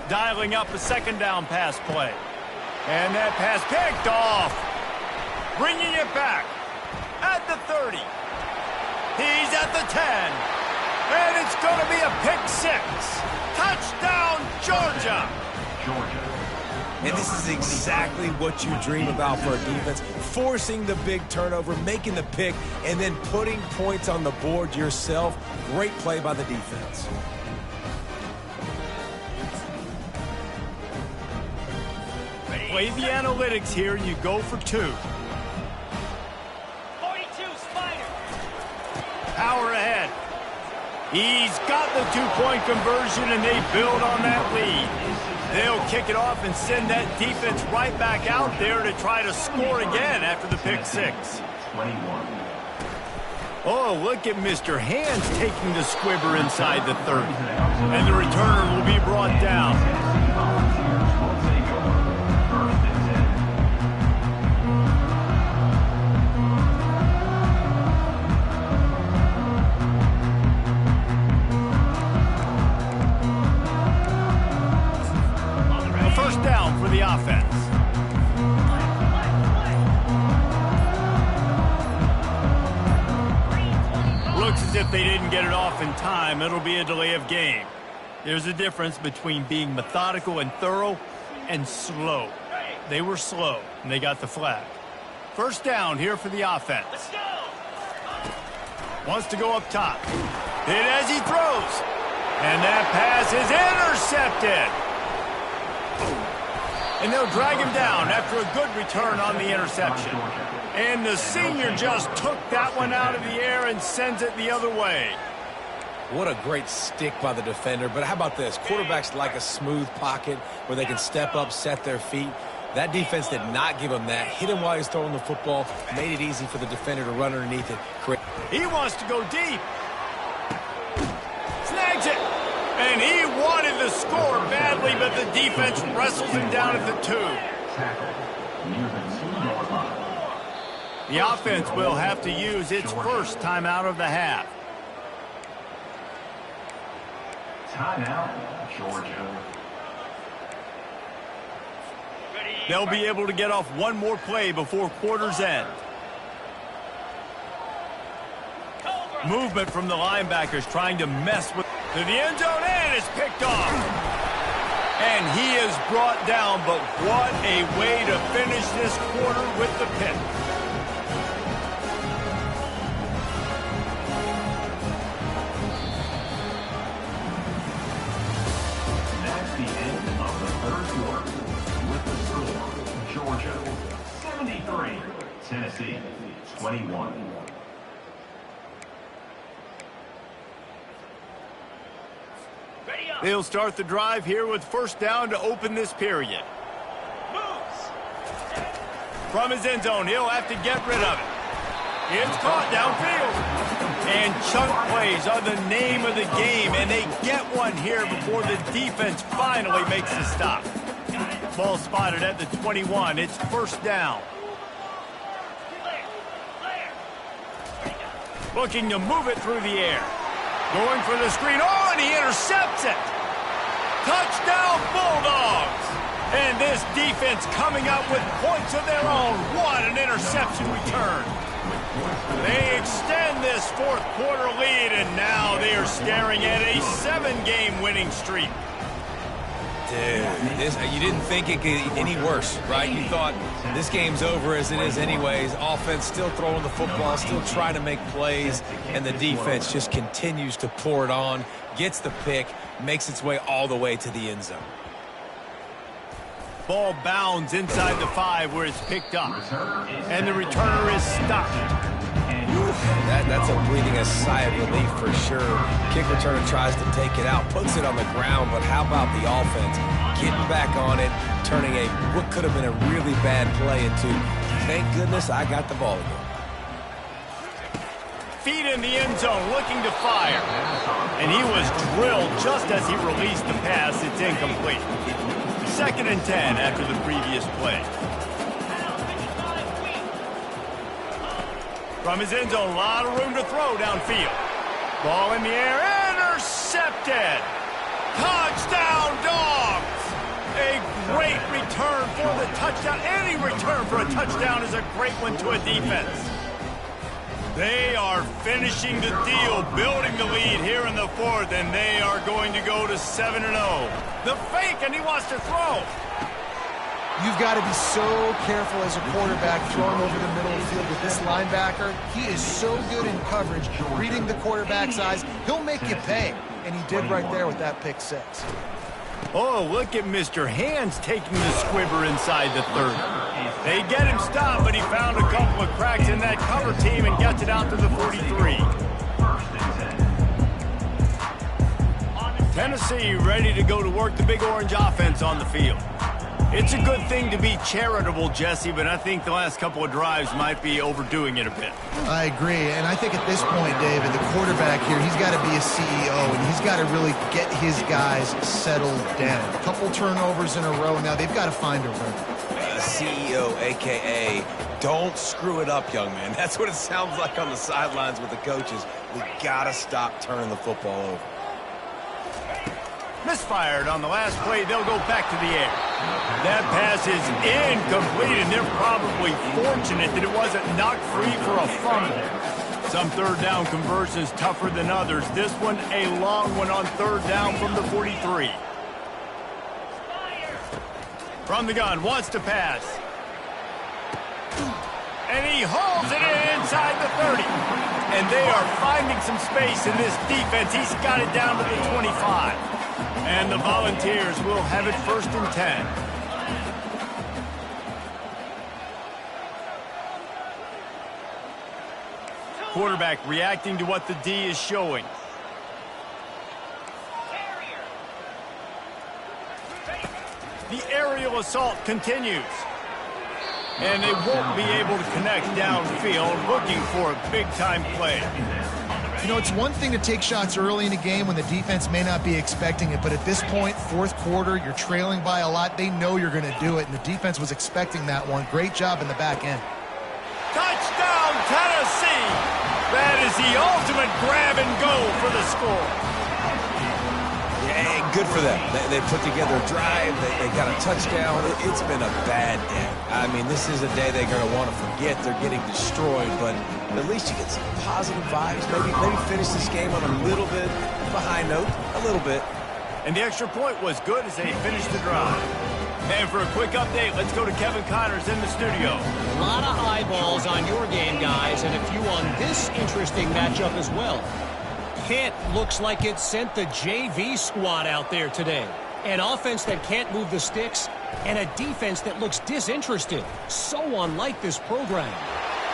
Dialing up a second down pass play. And that pass picked off. Bringing it back at the 30. He's at the 10. And it's going to be a pick six. Touchdown, Georgia. And this is exactly what you dream about for a defense. Forcing the big turnover, making the pick, and then putting points on the board yourself. Great play by the defense. Play the analytics here, and you go for two. 42 Spider. Power ahead. He's got the two-point conversion, and they build on that lead. They'll kick it off and send that defense right back out there to try to score again after the pick six. 21. Oh, look at Mr. Hands taking the squibber inside the 30. And the returner will be brought down. First down for the offense. Looks as if they didn't get it off in time. It'll be a delay of game. There's a difference between being methodical and thorough and slow. They were slow, and they got the flag. First down here for the offense. Let's go. Wants to go up top. Hit as he throws. And that pass is intercepted. And they'll drag him down after a good return on the interception. And the senior just took that one out of the air and sends it the other way. What a great stick by the defender. But how about this? Quarterbacks like a smooth pocket where they can step up, set their feet. That defense did not give him that. Hit him while he's throwing the football. Made it easy for the defender to run underneath it. He wants to go deep. Snags it. And he wanted the score badly, but the defense wrestles him down at the 2. The offense will have to use its first timeout of the half. Timeout, Georgia. They'll be able to get off one more play before quarter's end. Movement from the linebackers trying to mess with to the end zone, and it's picked off. And he is brought down, but what a way to finish this quarter with the pick. That's the end of the third quarter. With the score, Georgia 73, Tennessee 21. They'll start the drive here with first down to open this period. From his end zone, he'll have to get rid of it. It's caught downfield. And chunk plays are the name of the game, and they get one here before the defense finally makes the stop. Ball spotted at the 21. It's first down. Looking to move it through the air. Going for the screen. Oh, and he intercepts it. Touchdown, Bulldogs. And this defense coming up with points of their own. What an interception return. They extend this fourth quarter lead, and now they are staring at a 7-game winning streak. Dude, you didn't think it could get any worse, right? You thought this game's over as it is anyways. Offense still throwing the football, still trying to make plays, and the defense just continues to pour it on, gets the pick, makes its way all the way to the end zone. Ball bounds inside the 5 where it's picked up, and the returner is stopped. That's a breathing a sigh of relief for sure. Kick returner tries to take it out, puts it on the ground, but how about the offense? getting back on it, turning what could have been a really bad play into, thank goodness I got the ball again. Feet in the end zone, looking to fire. And he was drilled just as he released the pass. It's incomplete. 2nd and 10 after the previous play. From his end zone, a lot of room to throw downfield. Ball in the air, intercepted. Touchdown, Dogs! A great return for the touchdown. Any return for a touchdown is a great one to a defense. They are finishing the deal, building the lead here in the 4th, and they are going to go to 7-0. The fake, and he wants to throw. You've got to be so careful as a quarterback throwing over the middle of the field with this linebacker. He is so good in coverage, reading the quarterback's eyes. He'll make you pay, and he did right there with that pick 6. Oh, look at Mr. Hands taking the squibber inside the 30. They get him stopped, but he found a couple of cracks in that cover team and gets it out to the 43. Tennessee ready to go to work the Big Orange offense on the field. It's a good thing to be charitable, Jesse, but I think the last couple of drives might be overdoing it a bit. I agree, and I think at this point, David, the quarterback here, he's got to be a CEO, and he's got to really get his guys settled down. A couple turnovers in a row now. They've got to find a rhythm. CEO, a.k.a. don't screw it up, young man. That's what it sounds like on the sidelines with the coaches. We got to stop turning the football over. Misfired on the last play. They'll go back to the air. That pass is incomplete, and they're probably fortunate that it wasn't knocked free for a fumble. Some 3rd down conversions tougher than others. This one a long one on 3rd down from the 43. From the gun, wants to pass. And he hauls it in inside the 30. And they are finding some space in this defense. He's got it down to the 25. And the Volunteers will have it 1st and 10. Quarterback reacting to what the D is showing. The aerial assault continues. And they won't be able to connect downfield, looking for a big-time play. You know, it's one thing to take shots early in a game when the defense may not be expecting it, but at this point, 4th quarter, you're trailing by a lot. They know you're going to do it, and the defense was expecting that one. Great job in the back end. Touchdown, Tennessee! That is the ultimate grab and go for the score. Yeah, good for them. They put together a drive. They got a touchdown. It's been a bad day. I mean, this is a day they're going to want to forget. They're getting destroyed, but at least you get some positive vibes. Maybe finish this game on a little bit of a high note, a little bit. And the extra point was good as they finished the drive. And for a quick update, let's go to Kevin Connors in the studio. A lot of eyeballs on your game, guys, and a few on this interesting matchup as well. Kent looks like it sent the JV squad out there today. An offense that can't move the sticks, and a defense that looks disinterested. So unlike this program.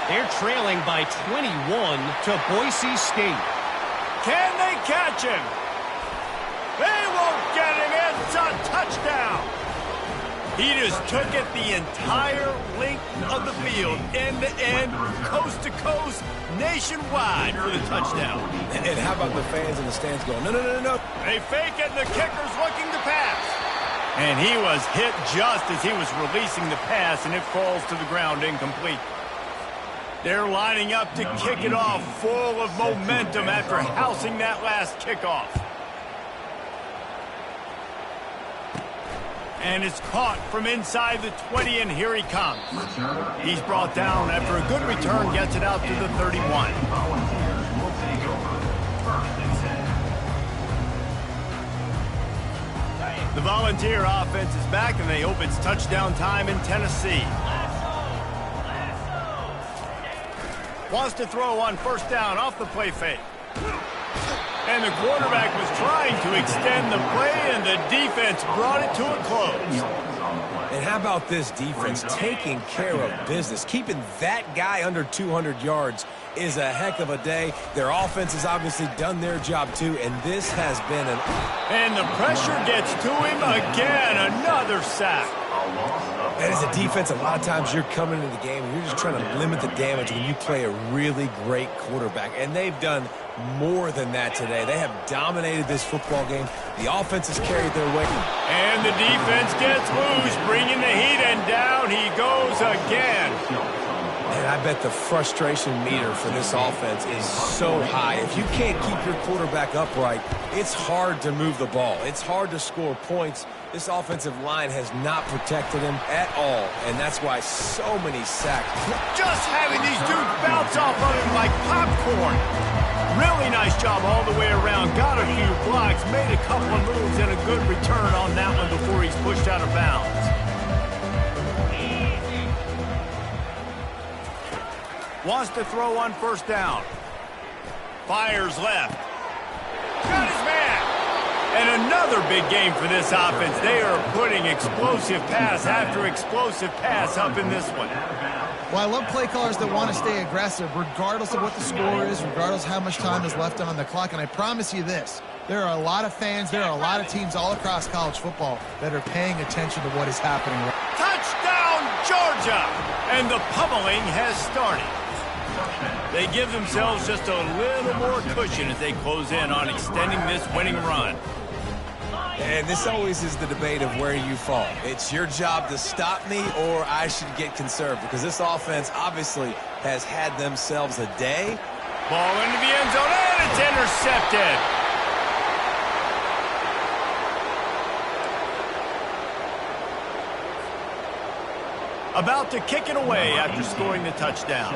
They're trailing by 21 to Boise State. Can they catch him? They won't get him. It's a touchdown. He just took it the entire length of the field, end to end, coast to coast, nationwide for the touchdown. And how about the fans in the stands going, no, no, no, no. They fake it, and the kicker's looking to pass. And he was hit just as he was releasing the pass, and it falls to the ground incomplete. They're lining up to kick it off full of momentum after housing that last kickoff. And it's caught from inside the 20, and here he comes. He's brought down after a good return, gets it out to the 31. The Volunteer offense is back, and they hope it's touchdown time in Tennessee. Wants to throw on 1st down off the play fake. And the quarterback was trying to extend the play, and the defense brought it to a close. And how about this defense taking care of business? Keeping that guy under 200 yards is a heck of a day. Their offense has obviously done their job too, and this has been an... And the pressure gets to him again. Another sack. And as a defense, a lot of times you're coming into the game and you're just trying to limit the damage when you play a really great quarterback. And they've done more than that today. They have dominated this football game. The offense has carried their weight. And the defense gets loose, bringing the heat, and down he goes again. And I bet the frustration meter for this offense is so high. If you can't keep your quarterback upright, it's hard to move the ball. It's hard to score points. This offensive line has not protected him at all, and that's why so many sacks. Just having these dudes bounce off of him like popcorn. Really nice job all the way around. Got a few blocks, made a couple of moves, and a good return on that one before he's pushed out of bounds. Wants to throw on first down. Fires left. Got his man. And another big game for this offense. They are putting explosive pass after explosive pass up in this one. Well, I love play callers that want to stay aggressive regardless of what the score is, regardless of how much time is left on the clock. And I promise you this, there are a lot of fans, there are a lot of teams all across college football that are paying attention to what is happening. Touchdown, Georgia! And the pummeling has started. They give themselves just a little more cushion as they close in on extending this winning run. And this always is the debate of where you fall. It's your job to stop me or I should get conserved, because this offense obviously has had themselves a day. Ball into the end zone, and it's intercepted. About to kick it away after scoring the touchdown.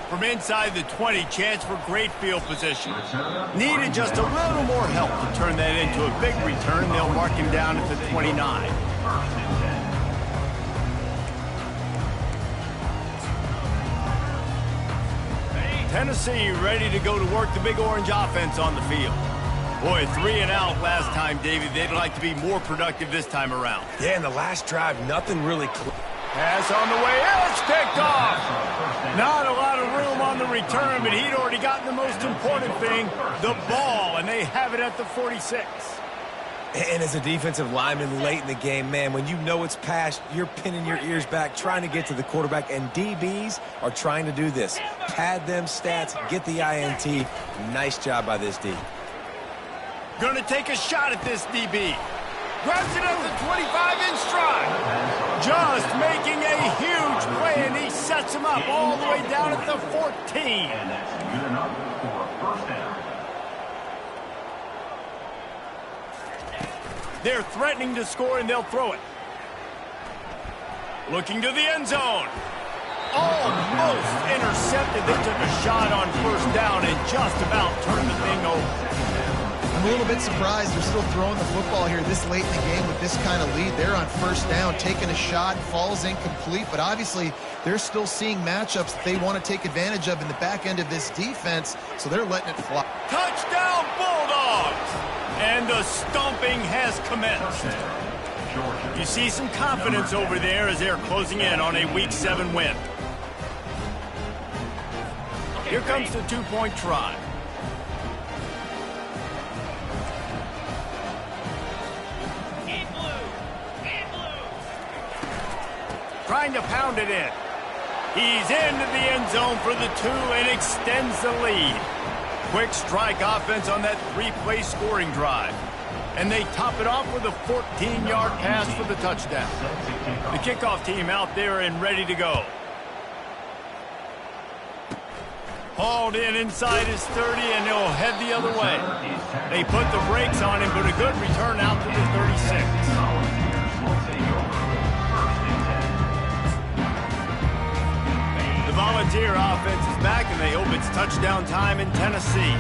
From inside the 20, chance for great field position. Needed just a little more help to turn that into a big return. They'll mark him down at the 29. Tennessee ready to go to work the Big Orange offense on the field. Boy, 3 and out last time, David. They'd like to be more productive this time around. Yeah, in the last drive, nothing really... Pass on the way, it's picked off. Not a lot of room on the return, but he'd already gotten the most important thing, the ball, and they have it at the 46. And as a defensive lineman late in the game, man, when you know it's past, you're pinning your ears back, trying to get to the quarterback, and DBs are trying to do this. Pad them stats, get the INT. Nice job by this D. Gonna take a shot at this DB. Grabs it at the 25 in stride. Just making a huge play, and he sets him up all the way down at the 14. And that's good enough for a first down. They're threatening to score, and they'll throw it. Looking to the end zone. Almost intercepted. They took a shot on first down and just about turned the thing over. I'm a little bit surprised they're still throwing the football here this late in the game with this kind of lead. They're on first down, taking a shot, falls incomplete, but obviously they're still seeing matchups that they want to take advantage of in the back end of this defense, so they're letting it fly. Touchdown, Bulldogs! And the stomping has commenced. You see some confidence over there as they're closing in on a Week 7 win. Here comes the two-point try. Trying to pound it in. He's into the end zone for the 2 and extends the lead. Quick strike offense on that 3-play scoring drive. And they top it off with a 14-yard pass for the touchdown. The kickoff team out there and ready to go. Hauled in inside his 30, and they'll head the other way. They put the brakes on him, but a good return out to the 36. Volunteer offense is back, and they hope it's touchdown time in Tennessee.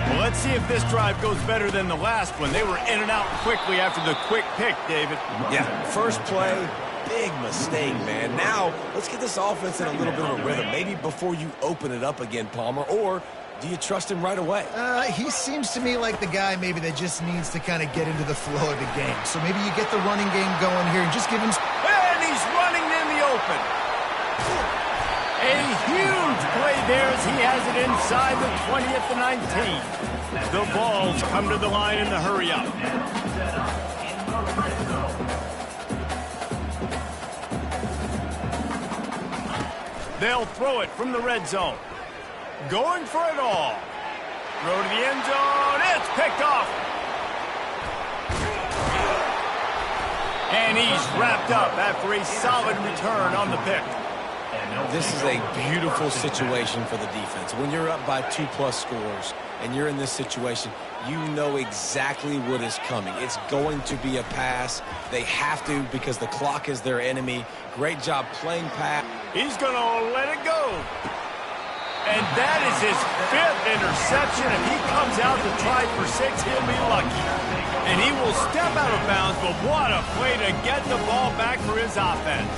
Well, let's see if this drive goes better than the last one. They were in and out quickly after the quick pick, David. Yeah, first play, big mistake, man. Now, let's get this offense in a little bit of a rhythm. Maybe before you open it up again, Palmer, or Do you trust him right away? He seems to me like the guy maybe that just needs to kind of get into the flow of the game. So maybe you get the running game going here and just give him... And he's running in the open. A huge play there as he has it inside the 20 at the 19. The balls come to the line in the hurry-up. They'll throw it from the red zone. Going for it all. Throw to the end zone. It's picked off. And he's wrapped up after a solid return on the pick. This is a beautiful situation for the defense. When you're up by 2+ scores and you're in this situation, you know exactly what is coming. It's going to be a pass. They have to because the clock is their enemy. Great job playing pass. He's going to let it go. And that is his 5th interception. If he comes out to try for 6, he'll be lucky. And he will step out of bounds, but what a play to get the ball back for his offense.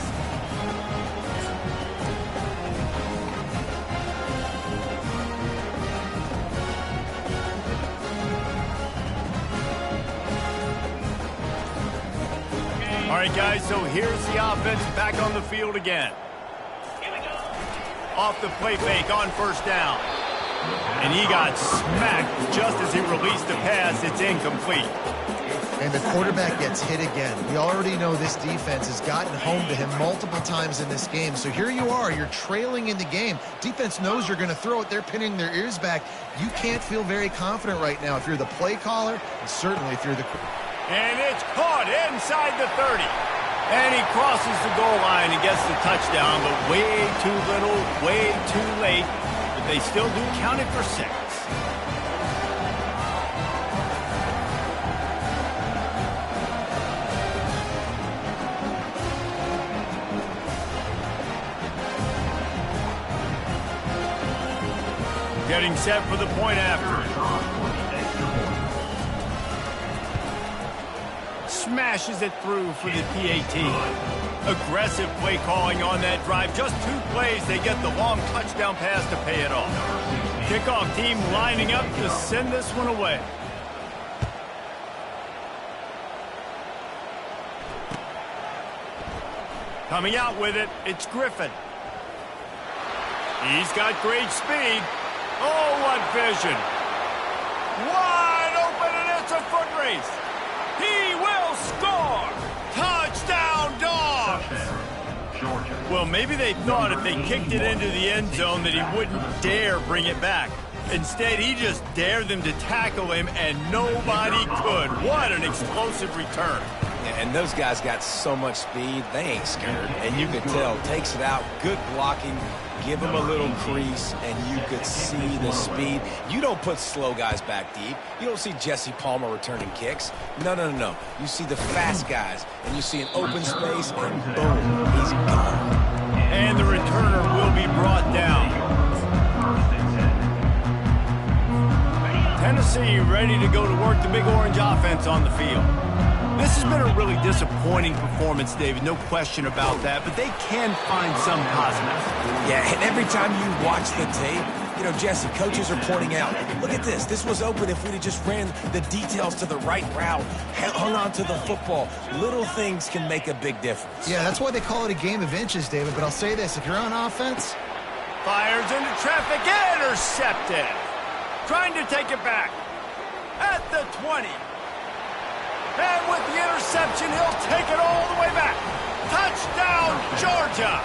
All right, guys, so here's the offense back on the field again. Off the play fake on first down. And he got smacked just as he released the pass. It's incomplete. And the quarterback gets hit again. We already know this defense has gotten home to him multiple times in this game. So here you are. You're trailing in the game. Defense knows you're going to throw it. They're pinning their ears back. You can't feel very confident right now if you're the play caller, and certainly if you're the... And it's caught inside the 30. And he crosses the goal line and gets the touchdown, but way too little, way too late. But they still do count it for 6. Getting set for the point after. Smashes it through for the PAT. Aggressive play calling on that drive. Just 2 plays, they get the long touchdown pass to pay it off. Kickoff team lining up to send this one away. Coming out with it, it's Griffin. He's got great speed. Oh, what vision. Wide open, and it's a foot race. He will score! Touchdown, Dogs! Well, maybe they thought if they kicked it into the end zone that he wouldn't dare bring it back. Instead, he just dared them to tackle him, and nobody could. What an explosive return. And those guys got so much speed, they ain't scared. And you could tell, takes it out, good blocking, give him a little crease, and you could see the speed. You don't put slow guys back deep. You don't see Jesse Palmer returning kicks. No, no, no, no. You see the fast guys, and you see an open space, and boom, he's gone. And the returner will be brought down. Tennessee ready to go to work the Big Orange offense on the field. This has been a really disappointing performance, David, no question about that, but they can find some positives. Yeah, and every time you watch the tape, you know, Jesse, coaches are pointing out, look at this. This was open if we'd have just ran the details to the right route, hung on to the football. Little things can make a big difference. Yeah, that's why they call it a game of inches, David, but I'll say this. If you're on offense... Fires into traffic, intercepted. Trying to take it back at the 20. And with the interception, he'll take it all the way back. Touchdown, Georgia.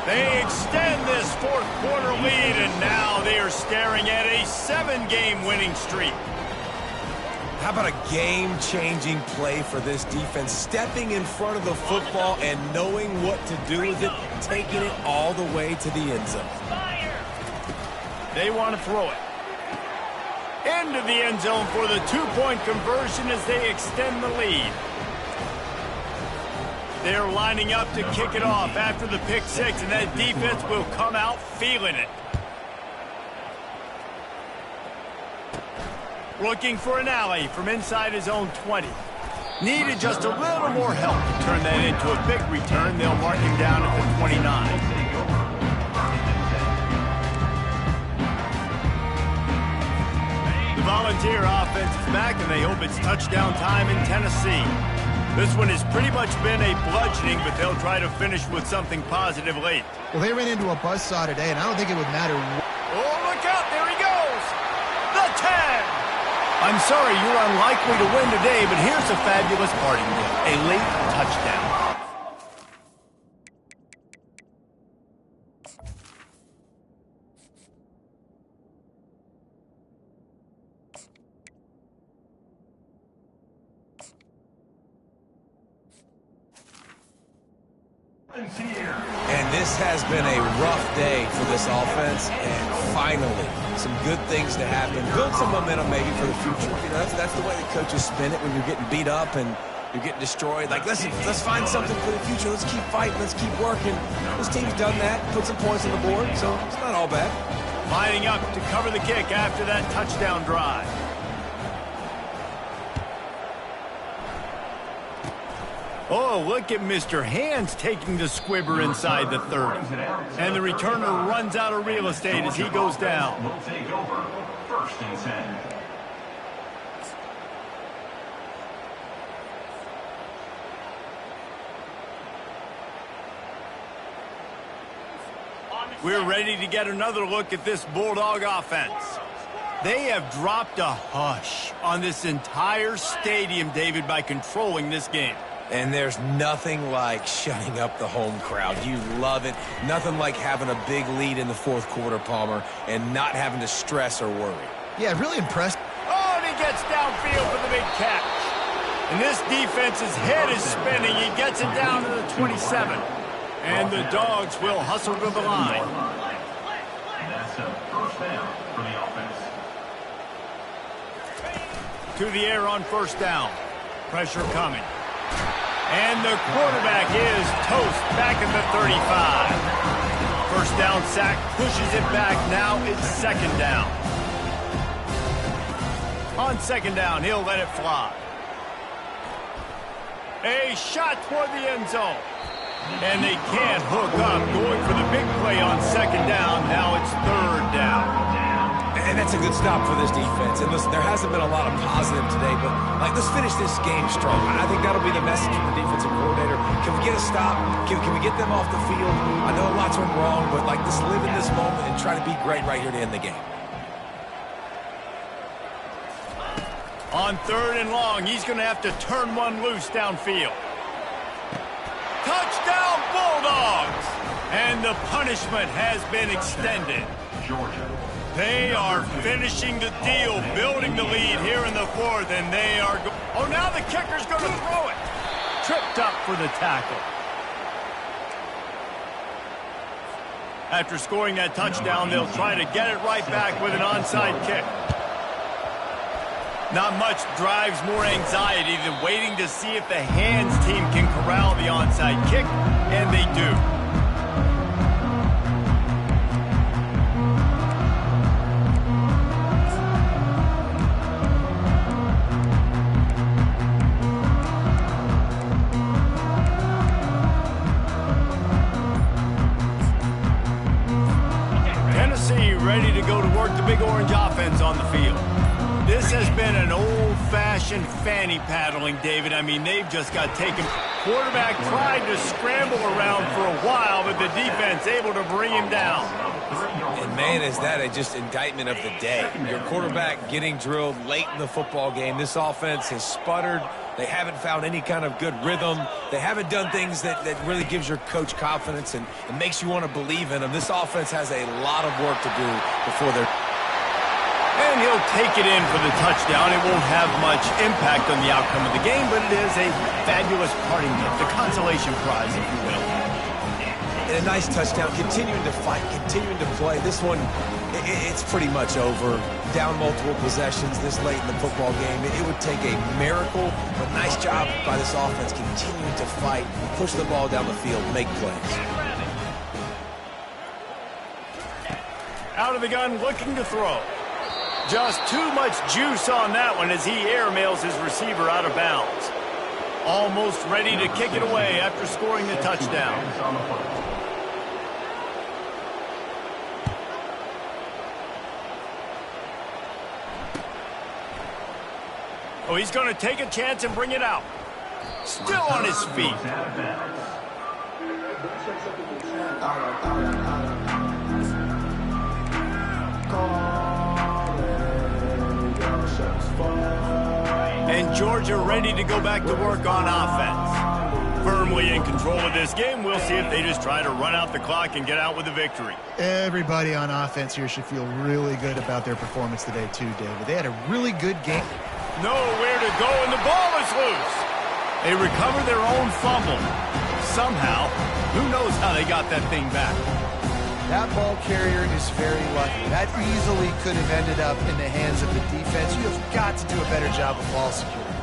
They extend this 4th quarter lead, and now they are staring at a 7-game winning streak. How about a game-changing play for this defense? Stepping in front of the football and knowing what to do with it, taking it all the way to the end zone. They want to throw it into the end zone for the 2-point conversion as they extend the lead. They're lining up to kick it off after the pick 6, and that defense will come out feeling it. Looking for an alley from inside his own 20. Needed just a little more help to turn that into a big return. They'll mark him down at the 29. Volunteer offense is back, and they hope it's touchdown time in Tennessee. This one has pretty much been a bludgeoning, but they'll try to finish with something positive late. Well, they ran into a buzzsaw today, and I don't think it would matter. Oh, look out. There he goes. The 10. I'm sorry you're unlikely to win today, but here's a fabulous parting gift. A late touchdown. And this has been a rough day for this offense, and finally, some good things to happen. Build some momentum maybe for the future. You know, that's the way the coaches spin it when you're getting beat up and you're getting destroyed. Like, listen, let's find something for the future. Let's keep fighting. Let's keep working. This team's done that, put some points on the board, so it's not all bad. Lining up to cover the kick after that touchdown drive. Oh, look at Mr. Hands taking the squibber inside the 30. And the returner runs out of real estate as he goes down. Will take over. 1st and 10. We're ready to get another look at this Bulldog offense. They have dropped a hush on this entire stadium, David, by controlling this game. And there's nothing like shutting up the home crowd. You love it. Nothing like having a big lead in the 4th quarter, Palmer, and not having to stress or worry. Yeah, really impressed. Oh, and he gets downfield for the big catch. And this defense's head is spinning. He gets it down to the 27. And the Dogs will hustle to the line. That's a 1st down for the offense. To the air on 1st down. Pressure coming. And the quarterback is toast back at the 35. 1st down sack pushes it back. Now it's 2nd down. On 2nd down, he'll let it fly. A shot toward the end zone. And they can't hook up. Going for the big play on 2nd down. Now it's 3rd down. And that's a good stop for this defense. And listen, there hasn't been a lot of positive today, but like, let's finish this game strong. I think that'll be the message from the defensive coordinator. Can we get a stop? Can we get them off the field? I know lots went wrong, but like, let's live in this moment and try to be great right here to end the game. On 3rd and long, he's going to have to turn one loose downfield. Touchdown, Bulldogs! And the punishment has been extended. Georgia. They are finishing the deal, building the lead here in the 4th, and they are oh, now the kicker's going to throw it. Tripped up for the tackle. After scoring that touchdown, they'll try to get it right back with an onside kick. Not much drives more anxiety than waiting to see if the Hands team can corral the onside kick, and they do. Tennessee ready to go to work the Big Orange offense on the field. This has been an old-fashioned fanny paddling, David. I mean, they've just got taken. Quarterback tried to scramble around for a while, but the defense able to bring him down. And man, is that a just indictment of the day. Your quarterback getting drilled late in the football game. This offense has sputtered. They haven't found any kind of good rhythm. They haven't done things that really gives your coach confidence and makes you want to believe in them. This offense has a lot of work to do before they're... And he'll take it in for the touchdown. It won't have much impact on the outcome of the game, but it is a fabulous parting gift, a consolation prize, if you will. And a nice touchdown, continuing to fight, continuing to play. This one, it's pretty much over. Down multiple possessions this late in the football game. It would take a miracle, but nice job by this offense continuing to fight, push the ball down the field, make plays. Out of the gun, looking to throw. Just too much juice on that one as he airmails his receiver out of bounds. Almost ready to kick it away after scoring the touchdown. Oh, he's going to take a chance and bring it out. Still on his feet. And Georgia ready to go back to work on offense. Firmly in control of this game. We'll see if they just try to run out the clock and get out with a victory. Everybody on offense here should feel really good about their performance today too, David. They had a really good game. Nowhere to go, and the ball is loose. They recover their own fumble. Somehow, who knows how they got that thing back. That ball carrier is very lucky. That easily could have ended up in the hands of the defense. You have got to do a better job of ball security.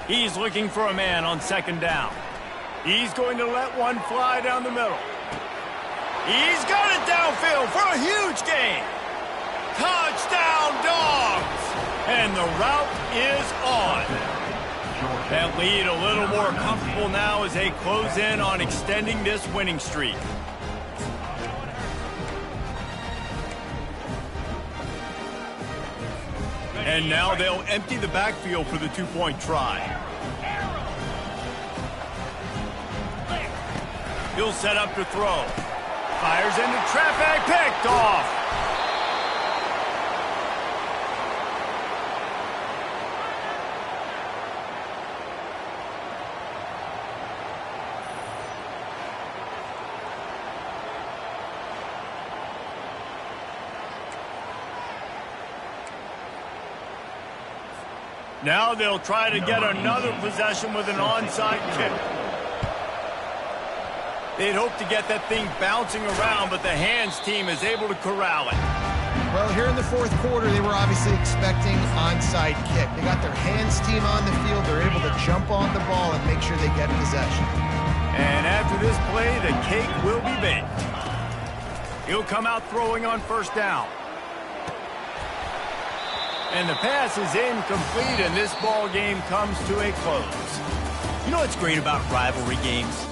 He's looking for a man on second down. He's going to let one fly down the middle. He's got it downfield for a huge gain. Touchdown, Dogs! And the route is on. That lead a little more comfortable now as they close in on extending this winning streak. And now they'll empty the backfield for the two-point try. He'll set up to throw. Fires into traffic, picked off. Now they'll try to get another possession with an onside kick. They'd hope to get that thing bouncing around, but the hands team is able to corral it. Well, here in the fourth quarter, they were obviously expecting onside kick. They got their hands team on the field. They're able to jump on the ball and make sure they get possession. And after this play, the cake will be baked. He'll come out throwing on first down. And the pass is incomplete, and this ball game comes to a close. You know what's great about rivalry games?